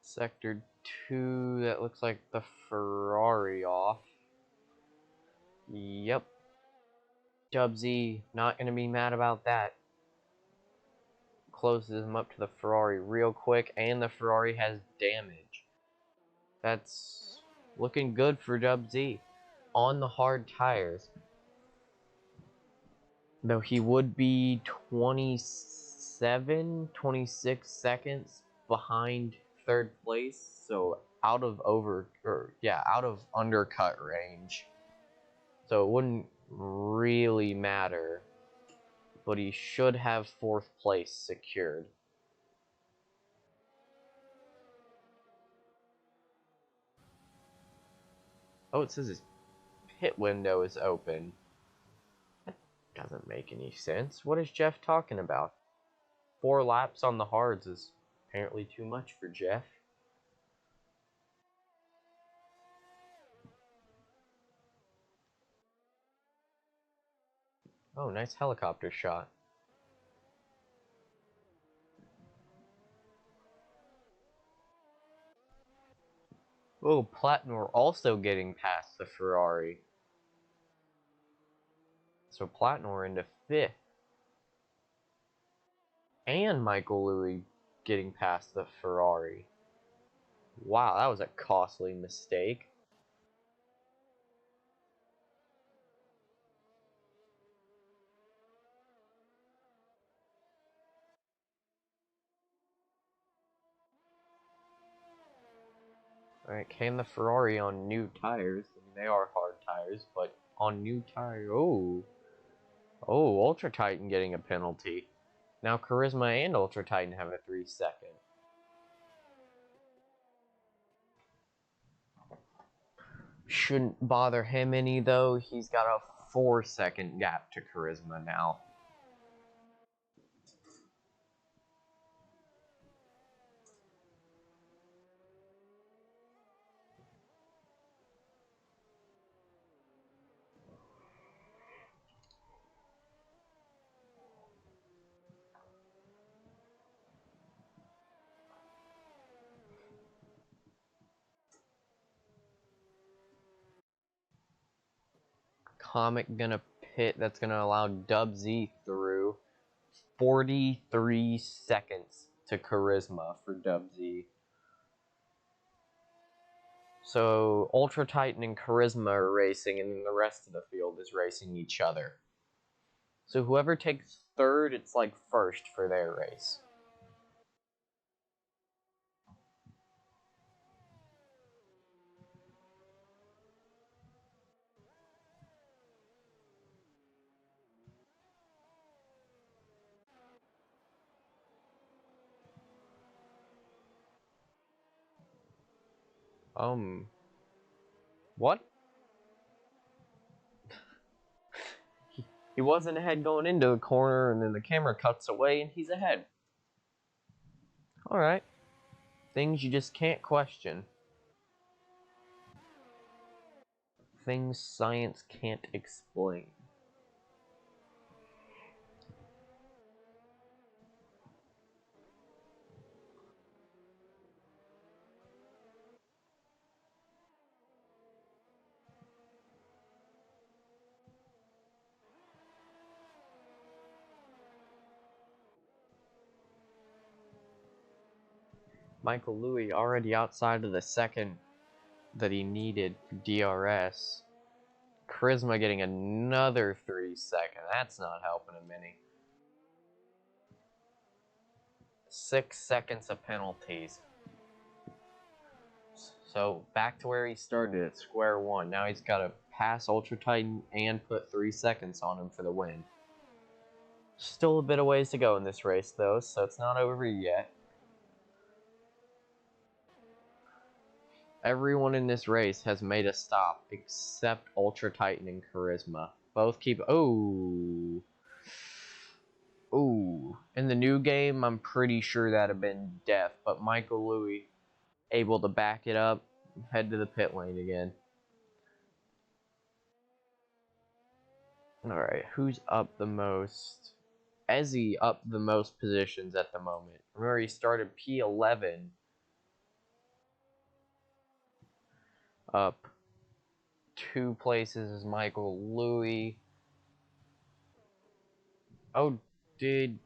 [SPEAKER 1] Sector 2, that looks like the Ferrari off. Yep. Dubsy, not gonna be mad about that. Closes him up to the Ferrari real quick, and the Ferrari has damage. That's looking good for Dubsy. On the hard tires. Though he would be 26 seconds behind third place, so out of undercut range. So it wouldn't really matter, but he should have 4th place secured. Oh, it says his pit window is open. That doesn't make any sense. What is Jeff talking about? 4 laps on the hards is apparently too much for Jeff. Oh, nice helicopter shot. Oh, Platnor also getting past the Ferrari. So Platnor into 5th. And Michael Louis getting past the Ferrari. Wow, that was a costly mistake. Alright, can the Ferrari on new tires? I mean, they are hard tires, but on new tires. Oh, Ultra Titan getting a penalty. Now Charisma and Ultra Titan have a 3-second. Shouldn't bother him any, though. He's got a 4-second gap to Charisma now. Comet gonna pit. That's gonna allow Dub Z through. 43 seconds to Charisma for Dub Z. So Ultra Titan and Charisma are racing, and then the rest of the field is racing each other. So whoever takes third, it's like first for their race. What? He wasn't ahead going into the corner, and then the camera cuts away, and he's ahead. Alright. Things you just can't question. Things science can't explain. Michael Louis already outside of the second that he needed for DRS. Charisma getting another 3 seconds. That's not helping him any. 6 seconds of penalties. So back to where he started at square one. Now he's got to pass Ultra Titan and put 3 seconds on him for the win. Still a bit of ways to go in this race though, so it's not over yet. Everyone in this race has made a stop except Ultra Titan and Charisma. Both keep... Oh. Ooh. In the new game, I'm pretty sure that'd have been death, but Michael Louis able to back it up, head to the pit lane again. Alright, who's up the most? Ezzy up the most positions at the moment. Remember, he started P11. Up 2 places is Michael Louis. Oh, did...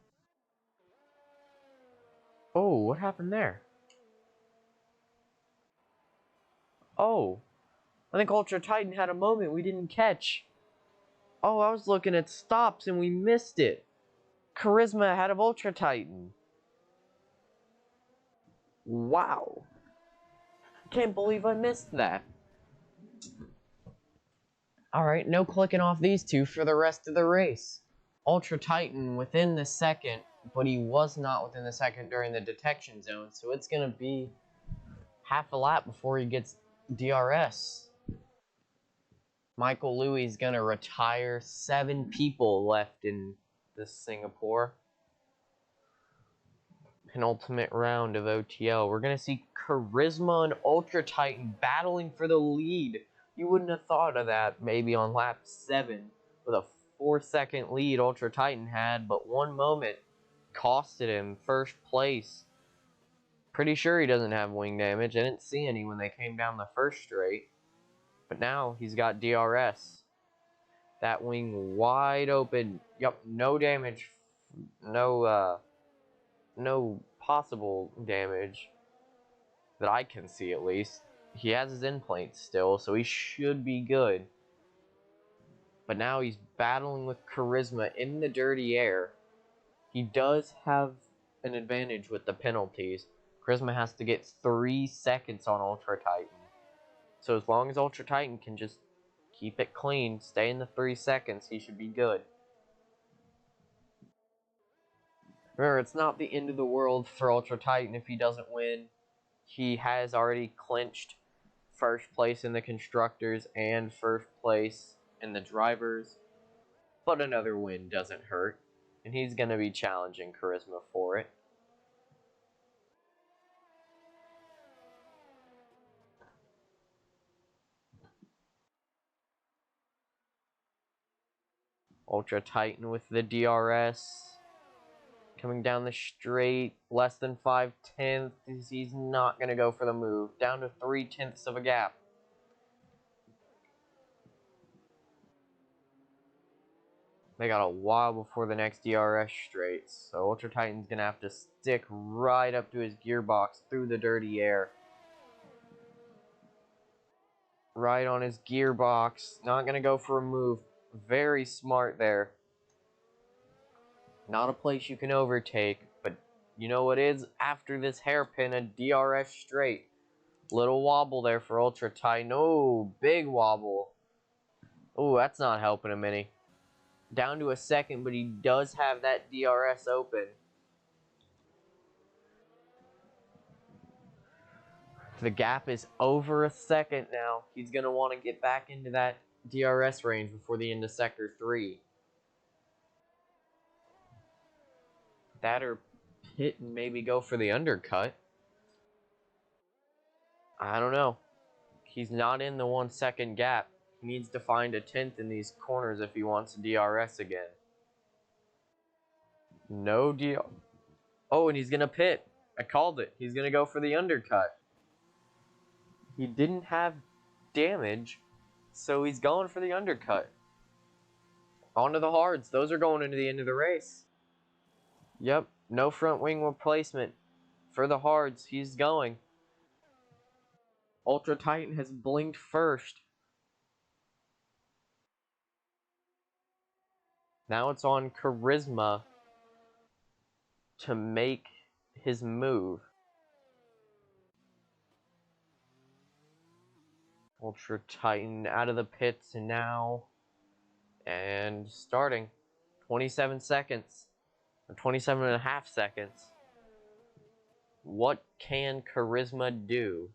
[SPEAKER 1] Oh, what happened there? Oh, I think Ultra Titan had a moment we didn't catch. Oh, I was looking at stops and we missed it. Charisma ahead of Ultra Titan. Wow. Can't believe I missed that. Alright, no clicking off these two for the rest of the race. Ultra Titan within the second, but he was not within the second during the detection zone, so it's going to be half a lap before he gets DRS. Michael Louis is going to retire. 7 people left in this Singapore penultimate round of OTL. We're going to see Charisma and Ultra Titan battling for the lead. You wouldn't have thought of that maybe on lap 7 with a 4-second lead Ultra Titan had, but one moment costed him first place. Pretty sure he doesn't have wing damage. I didn't see any when they came down the first straight, but now he's got DRS. That wing wide open. Yup, no damage. No possible damage that I can see, at least. He has his end plate still, so he should be good. But now he's battling with Charisma in the dirty air. He does have an advantage with the penalties. Charisma has to get 3 seconds on Ultra Titan. So as long as Ultra Titan can just keep it clean, stay in the 3 seconds, he should be good. Remember, it's not the end of the world for Ultra Titan if he doesn't win. He has already clinched first place in the Constructors and first place in the Drivers. But another win doesn't hurt. And he's going to be challenging Charisma for it. Ultra Titan with the DRS. Coming down the straight, less than 5/10. He's not going to go for the move. Down to 3/10 of a gap. They got a while before the next DRS straights, so Ultra Titan's gonna have to stick right up to his gearbox through the dirty air. Right on his gearbox. Not gonna go for a move. Very smart there. Not a place you can overtake, but you know what is? After this hairpin, a DRS straight. Little wobble there for Ultra Titan. Oh, big wobble. Oh, that's not helping him any. Down to a second, but he does have that DRS open. The gap is over a second now. He's going to want to get back into that DRS range before the end of Sector 3. That or pit and maybe go for the undercut. I don't know. He's not in the 1 second gap. He needs to find a 10th in these corners if he wants to DRS again. No deal. Oh, and he's going to pit. I called it. He's going to go for the undercut. He didn't have damage, so he's going for the undercut. Onto the hards. Those are going into the end of the race. Yep, no front wing replacement for the hards. He's going. Ultra Titan has blinked first. Now it's on Charisma to make his move. Ultra Titan out of the pits now. And starting. 27 seconds. Or 27 and a half seconds. What can Charisma do?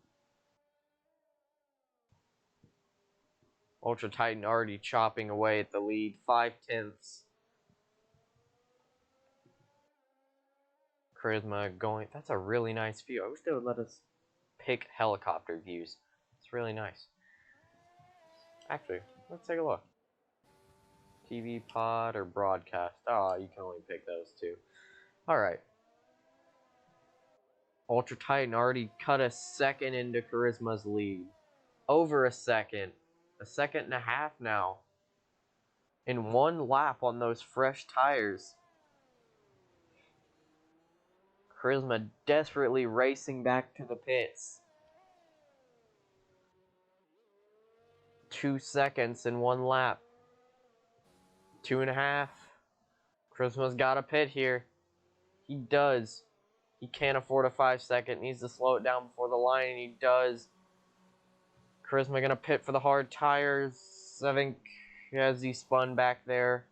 [SPEAKER 1] Ultra Titan already chopping away at the lead. 5/10. Charisma going. That's a really nice view. I wish they would let us pick helicopter views. It's really nice. Actually, let's take a look. TV pod or broadcast. Ah, you can only pick those two. Alright. Ultra Titan already cut a second into Charisma's lead. Over a second. A second and a half now. In one lap on those fresh tires. Charisma desperately racing back to the pits. 2 seconds in one lap. 2.5. Charisma's got a pit here. He does. He can't afford a 5 second. Needs to slow it down before the line, and he does. Charisma gonna pit for the hard tires. I think as he spun back there.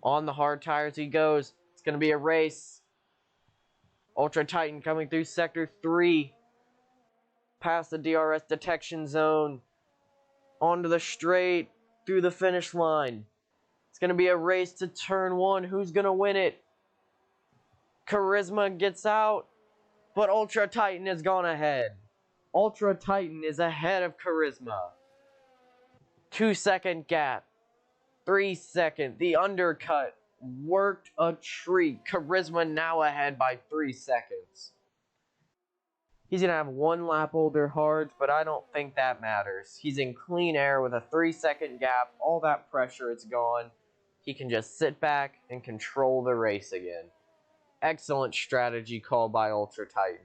[SPEAKER 1] On the hard tires he goes. It's gonna be a race. Ultra Titan coming through Sector 3. Past the DRS detection zone. Onto the straight. Through the finish line. It's gonna be a race to turn 1. Who's gonna win it? Charisma gets out. But Ultra Titan has gone ahead. Ultra Titan is ahead of Charisma. 2 second gap. 3 second. The undercut worked a treat. Charisma now ahead by 3 seconds. He's going to have 1 lap older hards, but I don't think that matters. He's in clean air with a 3 second gap. All that pressure is gone. He can just sit back and control the race again. Excellent strategy call by Ultra Titan.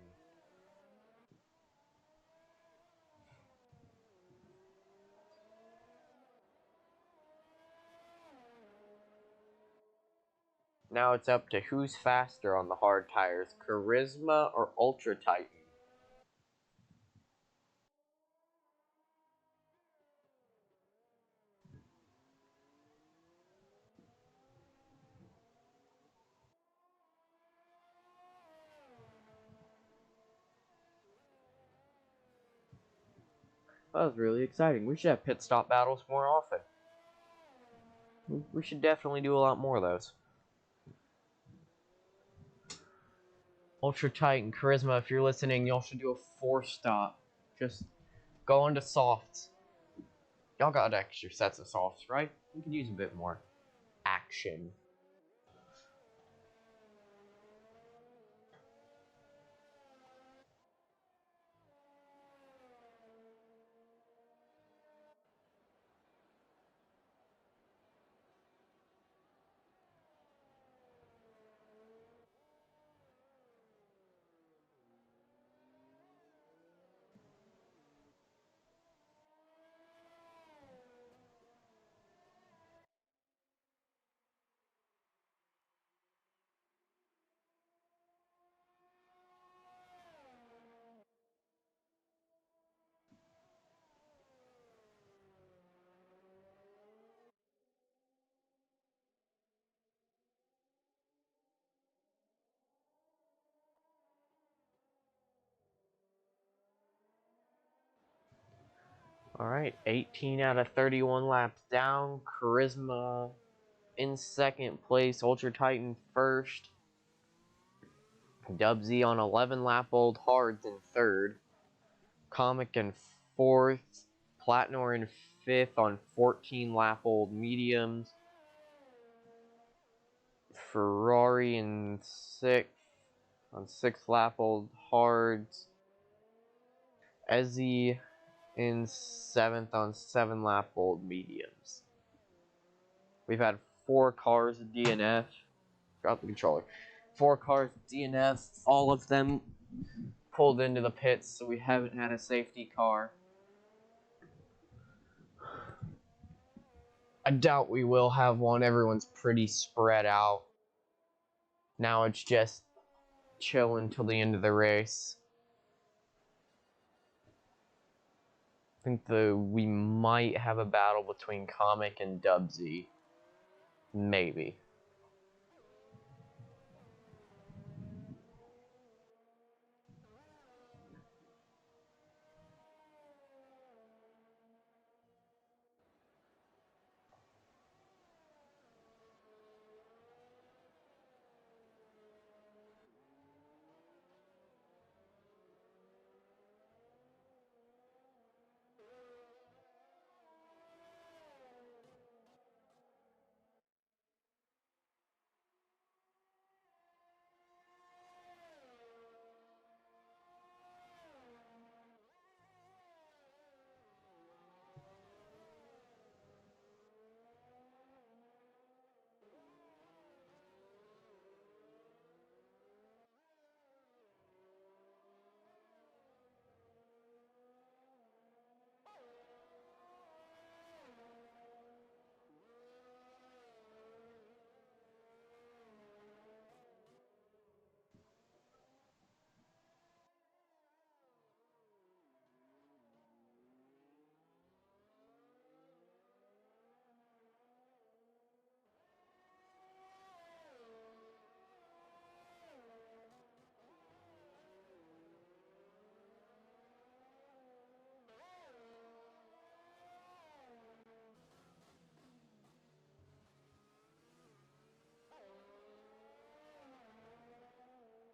[SPEAKER 1] Now it's up to who's faster on the hard tires, Charisma or Ultra Titan. That was really exciting. We should have pit stop battles more often. We should definitely do a lot more of those. Ultra Titan, Charisma, if you're listening, y'all should do a 4-stop. Just go into softs. Y'all got extra sets of softs, right? We could use a bit more action. Alright, 18 out of 31 laps down. Charisma in second place. Ultra Titan first. Dubsy on 11 lap old hards in third. Comic in fourth. Platnor in fifth on 14 lap old mediums. Ferrari in sixth on 6 lap old hards. Ezzy in seventh on 7 lap old mediums. We've had 4 cars DNF. Got the controller. 4 cars DNF. All of them pulled into the pits, so we haven't had a safety car. I doubt we will have one. Everyone's pretty spread out. Now it's just chill until the end of the race. I think we might have a battle between Comic and Dubsy. Maybe.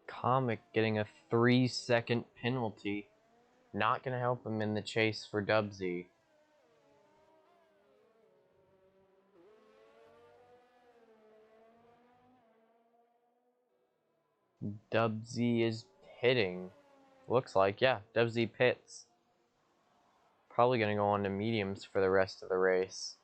[SPEAKER 1] Comic getting a 3-second penalty. Not going to help him in the chase for Dubsy. Dubsy is pitting. Looks like, yeah, Dubsy pits. Probably going to go on to mediums for the rest of the race.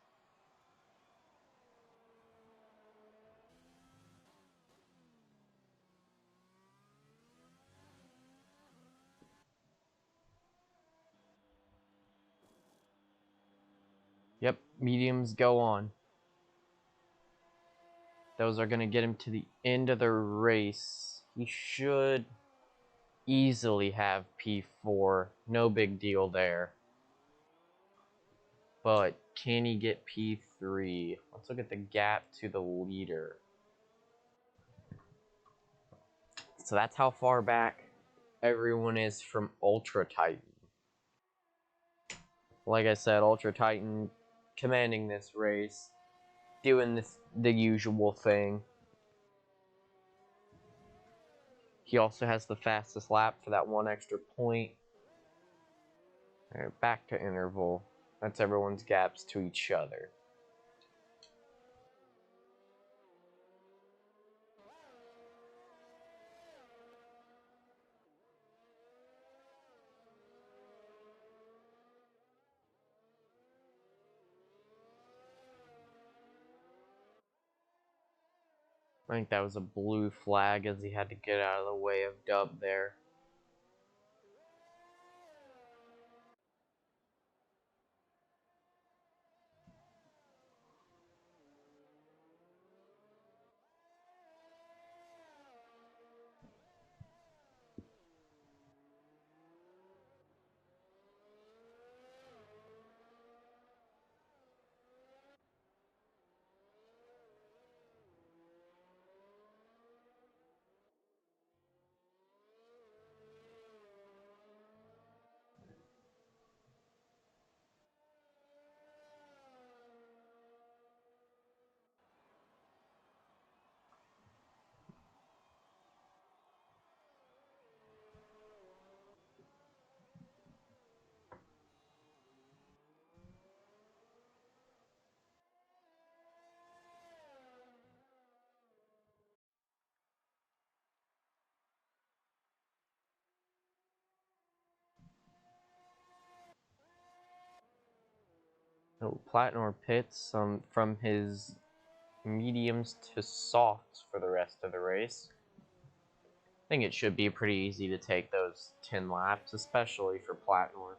[SPEAKER 1] Yep, mediums go on. Those are going to get him to the end of the race. He should easily have P4. No big deal there. But can he get P3? Let's look at the gap to the leader. So that's how far back everyone is from Ultra Titan. Like I said, Ultra Titan commanding this race, doing the usual thing. He also has the fastest lap for that 1 extra point. Alright, back to interval. That's everyone's gaps to each other. I think that was a blue flag as he had to get out of the way of Dub there. Oh, Platnor pits from his mediums to softs for the rest of the race. I think it should be pretty easy to take those 10 laps, especially for Platnor.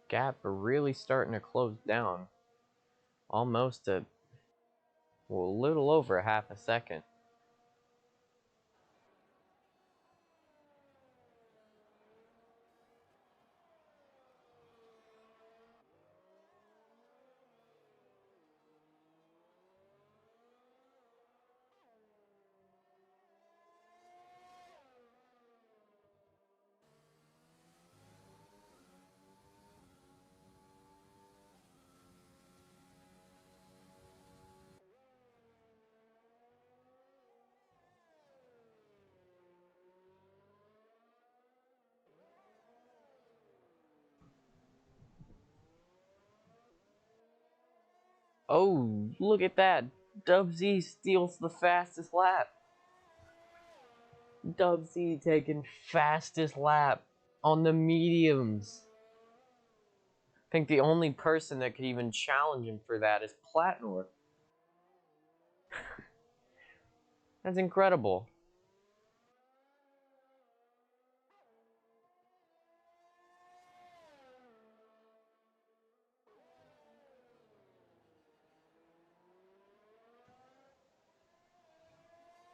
[SPEAKER 1] Gap really starting to close down. Almost a little over half a second. Oh, look at that! Dub Z steals the fastest lap. Dub Z taking fastest lap on the mediums. I think the only person that could even challenge him for that is Platnor. That's incredible.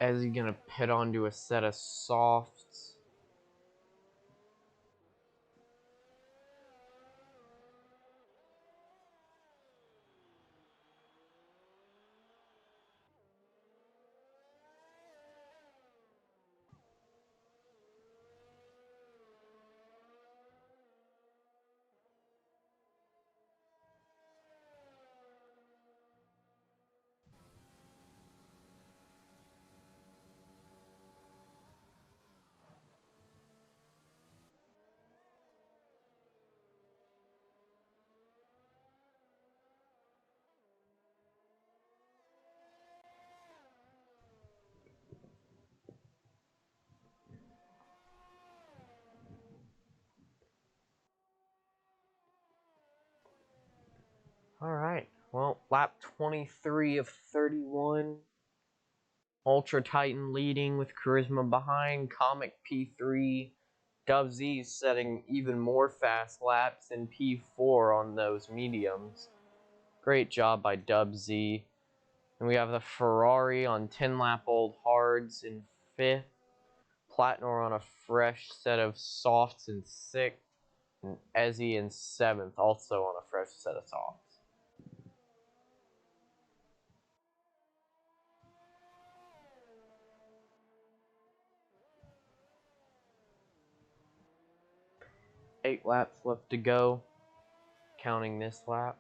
[SPEAKER 1] Is he gonna pit onto a set of softs? Alright, well, lap 23 of 31. Ultra Titan leading with Charisma behind. Comic P3. Dub Z setting even more fast laps in P4 on those mediums. Great job by Dub Z. And we have the Ferrari on 10-lap-old hards in 5th. Platnor on a fresh set of softs in 6th. And Ezzy in 7th, also on a fresh set of softs. Eight laps left to go, counting this lap.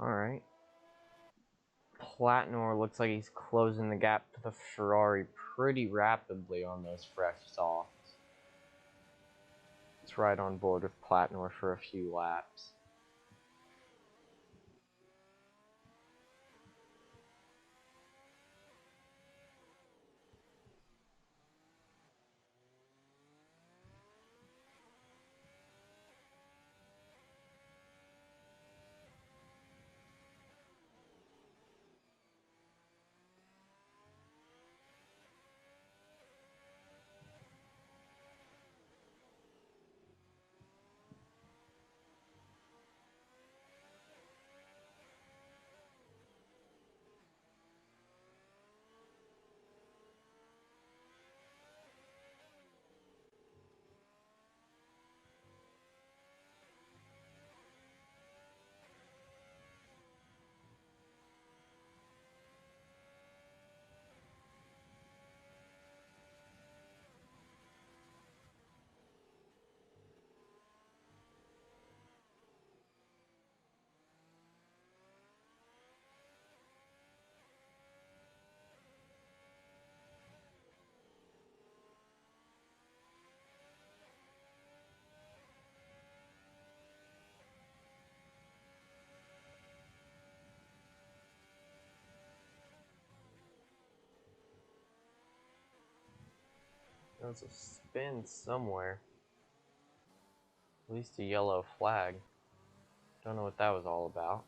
[SPEAKER 1] Alright. Platnor looks like he's closing the gap to the Ferrari pretty rapidly on those fresh softs. Let's ride on board with Platnor for a few laps. There's a spin somewhere. At least a yellow flag. Don't know what that was all about.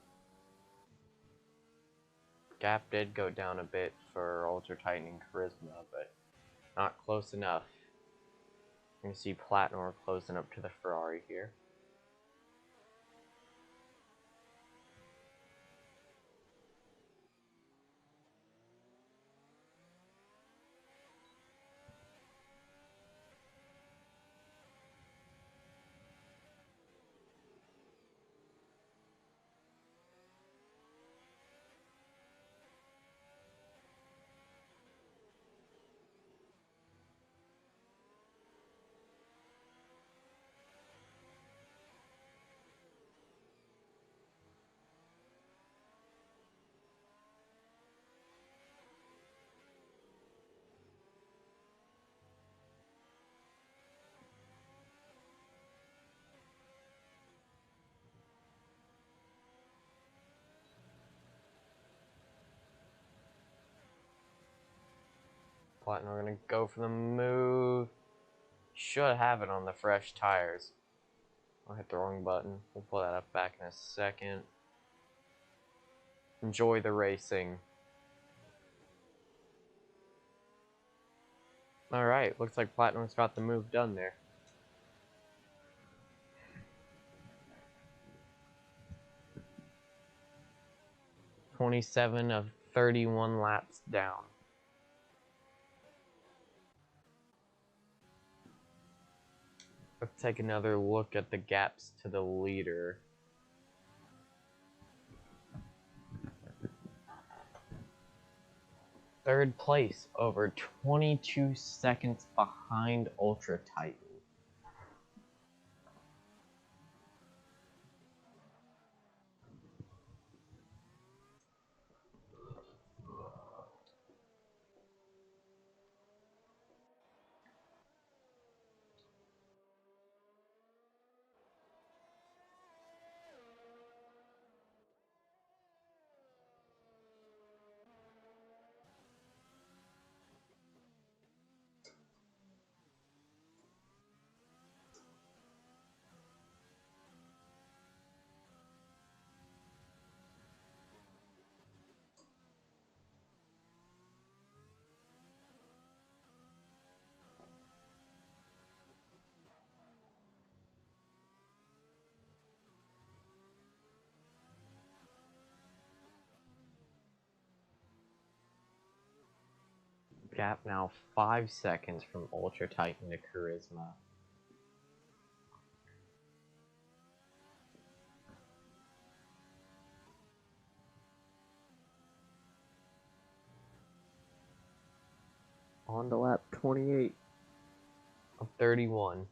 [SPEAKER 1] Gap did go down a bit for Ultra Tightening Charisma, but not close enough. You can see Platnor closing up to the Ferrari here. Platnor gonna go for the move. Should have it on the fresh tires. I'll hit the wrong button. We'll pull that up back in a second. Enjoy the racing. Alright, looks like Platnor's got the move done there. "27 of 31 laps down." Let's take another look at the gaps to the leader. Third place, over 22 seconds behind Ultra Titan. Gap now 5 seconds from Ultra Titan to Charisma. On to lap 28 of 31.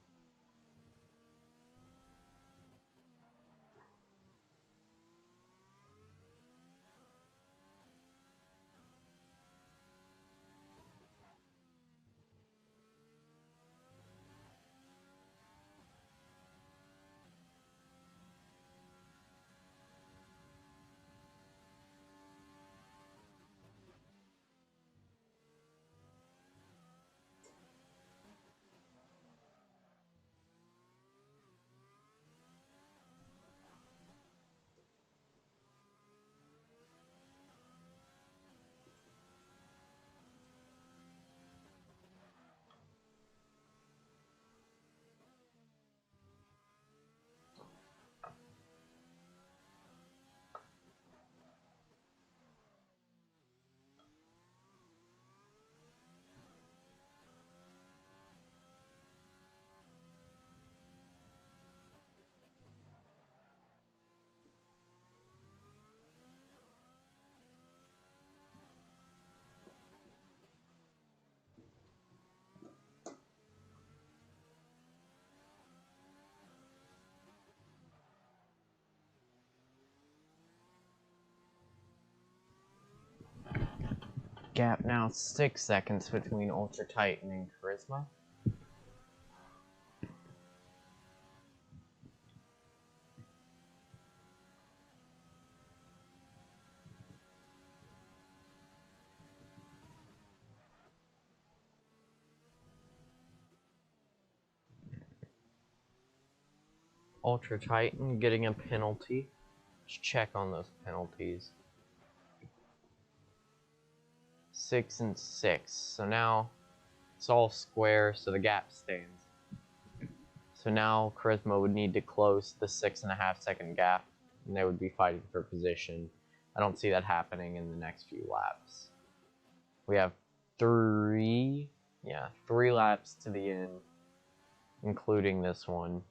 [SPEAKER 1] Gap now 6 seconds between Ultra Titan and Charisma. Ultra Titan getting a penalty. Let's check on those penalties. 6 and 6. So now it's all square, so the gap stands. So now Charisma would need to close the 6.5 second gap, and they would be fighting for position. I don't see that happening in the next few laps. We have 3 laps to the end, including this one.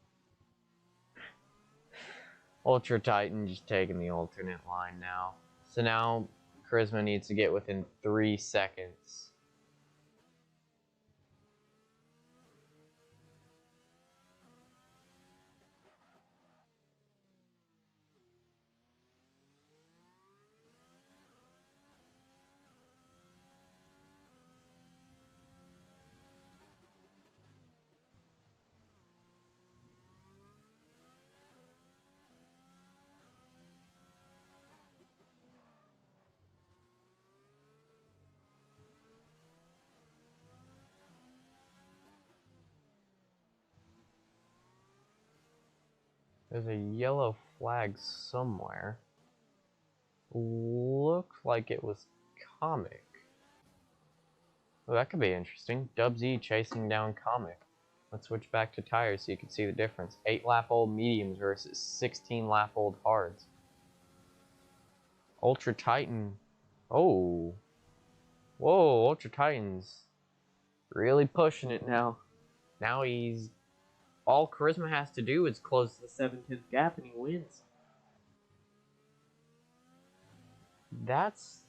[SPEAKER 1] Ultra Titan just taking the alternate line now. So now Charisma needs to get within 3 seconds. There's a yellow flag somewhere. Looks like it was Comic. Oh, that could be interesting. Dubsy chasing down Comic. Let's switch back to tires so you can see the difference. 8-lap-old mediums versus 16-lap-old hards. Ultra Titan. Oh. Whoa, Ultra Titan's really pushing it now. Now he's... All Charisma has to do is close the 7/10 gap and he wins. That's...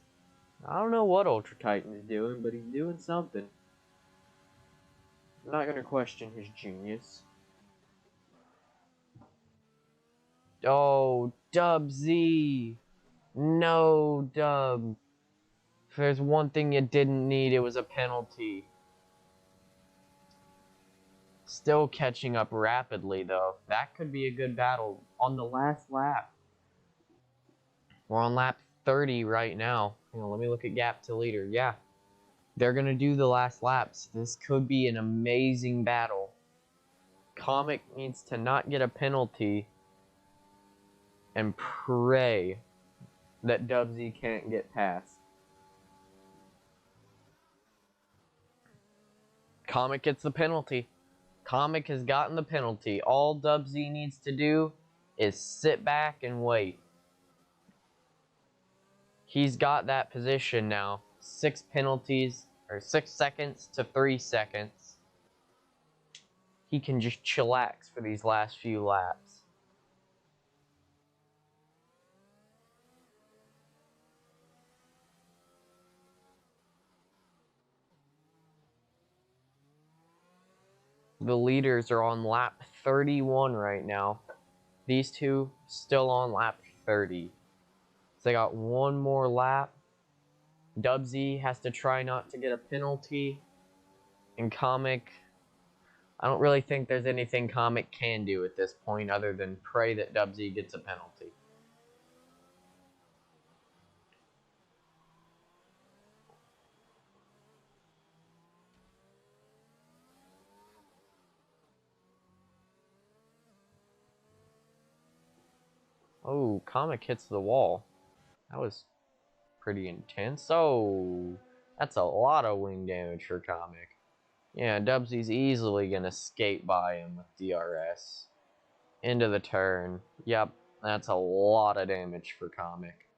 [SPEAKER 1] I don't know what Ultra Titan is doing, but he's doing something. I'm not going to question his genius. Oh, Dub Z. No, Dub. If there's one thing you didn't need, it was a penalty. Still catching up rapidly, though. That could be a good battle on the last lap. We're on lap 30 right now. Hang on, let me look at gap to leader. Yeah, they're going to do the last laps. This could be an amazing battle. Comic needs to not get a penalty and pray that Dubsy can't get past. Comic gets the penalty. Comic has gotten the penalty. All Dubsy needs to do is sit back and wait. He's got that position now. 6 penalties, or 6 seconds to 3 seconds. He can just chillax for these last few laps. The leaders are on lap 31 right now. These two still on lap 30. So they got one more lap. Dubsy has to try not to get a penalty. And Comic, I don't really think there's anything Comic can do at this point other than pray that Dubsy gets a penalty. Oh, Comic hits the wall. That was pretty intense. Oh, that's a lot of wing damage for Comic. Yeah, Dubsy's easily gonna skate by him with DRS. Into the turn. Yep, that's a lot of damage for Comic.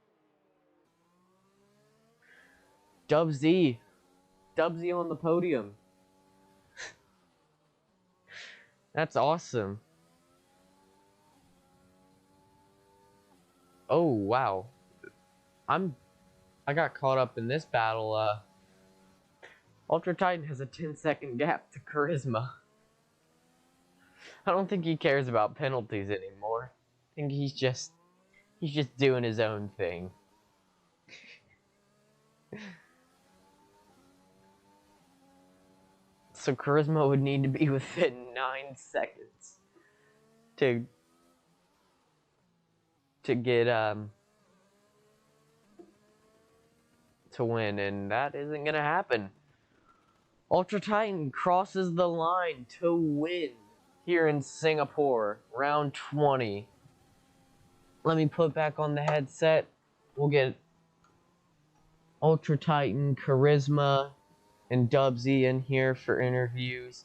[SPEAKER 1] Dubsy on the podium. That's awesome. Oh, wow. I got caught up in this battle. Ultra Titan has a 10-second gap to Charisma. I don't think he cares about penalties anymore. I think he's just doing his own thing. So Charisma would need to be within 9 seconds to get to win, and that isn't gonna happen. Ultra Titan crosses the line to win here in Singapore, round 20. Let me put back on the headset. We'll get Ultra Titan, Charisma, and Dubsy in here for interviews.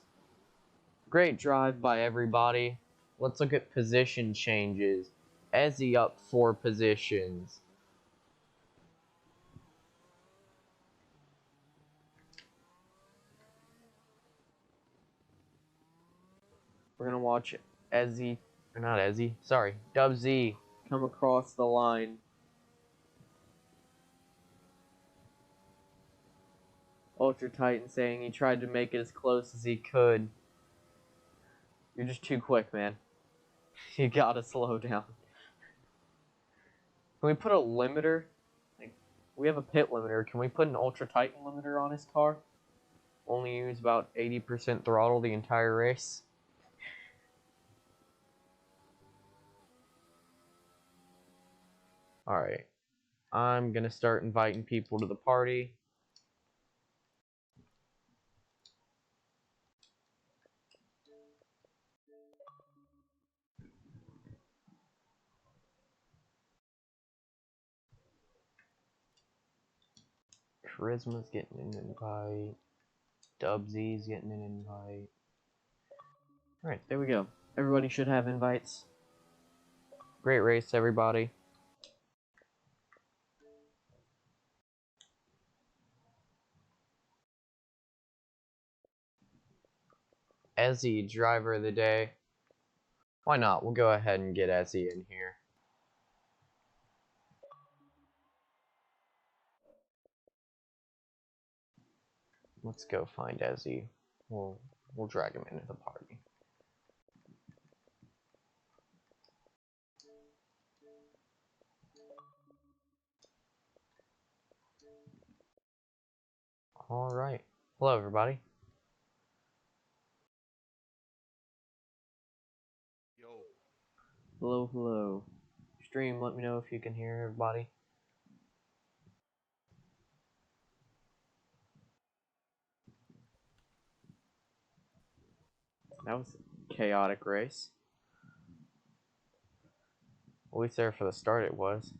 [SPEAKER 1] Great drive by everybody. Let's look at position changes. Ezzy up 4 positions. We're gonna watch Ezzy, or not Ezzy, sorry, Dubsy come across the line. Ultra Titan saying he tried to make it as close as he could. You're just too quick, man. You gotta slow down. Can we put a limiter? Like, we have a pit limiter. Can we put an Ultra Titan limiter on his car? Only use about 80% throttle the entire race. Alright. I'm gonna start inviting people to the party. Charisma's getting an invite. Dubsy's getting an invite. Alright, there we go. Everybody should have invites. Great race, everybody. Ezzy, driver of the day. Why not? We'll go ahead and get Ezzy in here. Let's go find Ezzy. We'll drag him into the party. Alright. Hello, everybody.
[SPEAKER 2] Yo.
[SPEAKER 1] Hello, hello. Stream, let me know if you can hear everybody. That was a chaotic race. At least there for the start it was.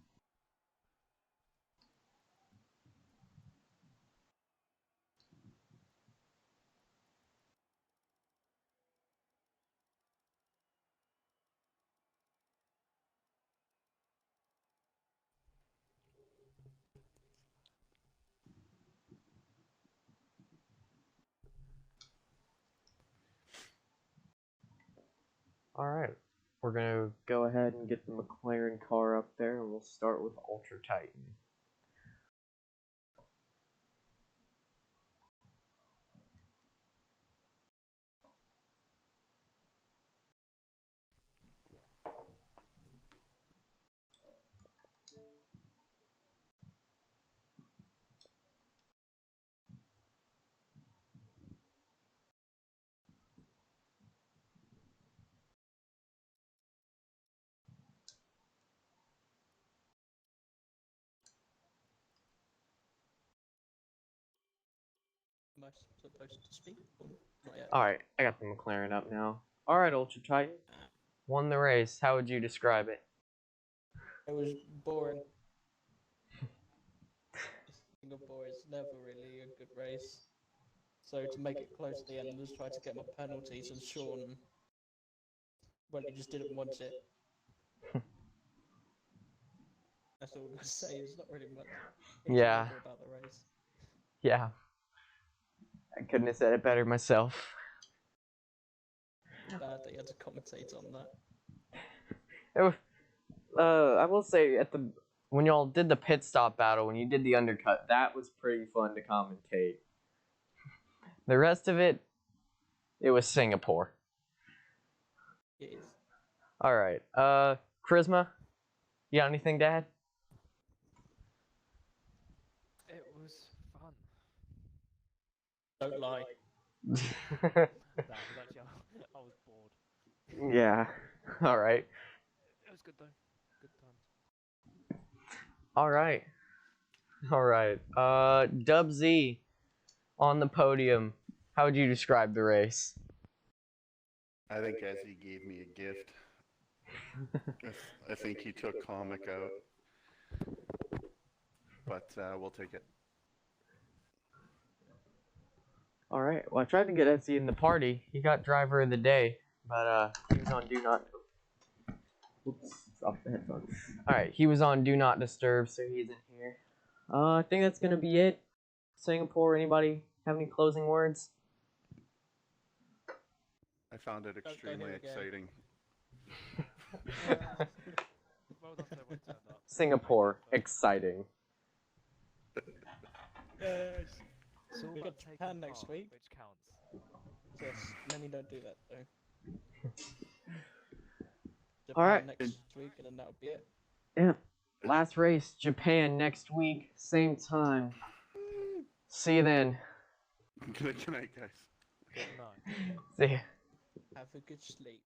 [SPEAKER 1] Alright. We're gonna go ahead and get the McLaren car up there, and we'll start with Ultra Titan.
[SPEAKER 3] Am I supposed to speak? Or not yet?
[SPEAKER 1] Alright, I got the McLaren up now. Alright, Ultra Titan. Won the race. How would you describe it?
[SPEAKER 3] It was boring. Singapore is never really a good race. So to make it close to the end, I just tried to get my penalties, and Sean, well, he just didn't want it. That's all I say. There's not really much
[SPEAKER 1] Yeah.
[SPEAKER 3] about the race.
[SPEAKER 1] Yeah. I couldn't have said it better myself.
[SPEAKER 3] Bad that you had to commentate on that.
[SPEAKER 1] It was, I will say when y'all did the pit stop battle, when you did the undercut, that was pretty fun to commentate. The rest of it, it was Singapore.
[SPEAKER 3] It is.
[SPEAKER 1] Alright, Charisma, you got anything to add?
[SPEAKER 2] It was fun.
[SPEAKER 3] Don't lie.
[SPEAKER 2] That was actually I was bored.
[SPEAKER 1] Yeah. All right.
[SPEAKER 2] It was good though. Good times.
[SPEAKER 1] All right. All right. Dub Z on the podium. How would you describe the race?
[SPEAKER 4] I think Ezzy gave me a gift. I think he took comic out, but we'll take it.
[SPEAKER 1] All right. Well, I tried to get Etsy in the party. He got driver of the day, but he was on do not. Oops, dropped the headphones. All right, he was on do not disturb, so he isn't here. I think that's gonna be it. Singapore. Anybody have any closing words?
[SPEAKER 4] I found it extremely exciting.
[SPEAKER 2] Well done to everyone who turned up.
[SPEAKER 1] Singapore, exciting.
[SPEAKER 3] Yes.
[SPEAKER 2] It's all
[SPEAKER 3] We
[SPEAKER 2] about
[SPEAKER 3] got
[SPEAKER 2] taking
[SPEAKER 3] Japan next
[SPEAKER 2] part,
[SPEAKER 3] week.
[SPEAKER 2] which counts.
[SPEAKER 3] Yes, many don't do that though.
[SPEAKER 1] All right.
[SPEAKER 3] Japan next week, and then that'll be it.
[SPEAKER 1] Yeah. Last race, Japan next week, same time. See you then.
[SPEAKER 4] Good night, guys.
[SPEAKER 2] Good night.
[SPEAKER 1] See ya.
[SPEAKER 3] Have a good sleep.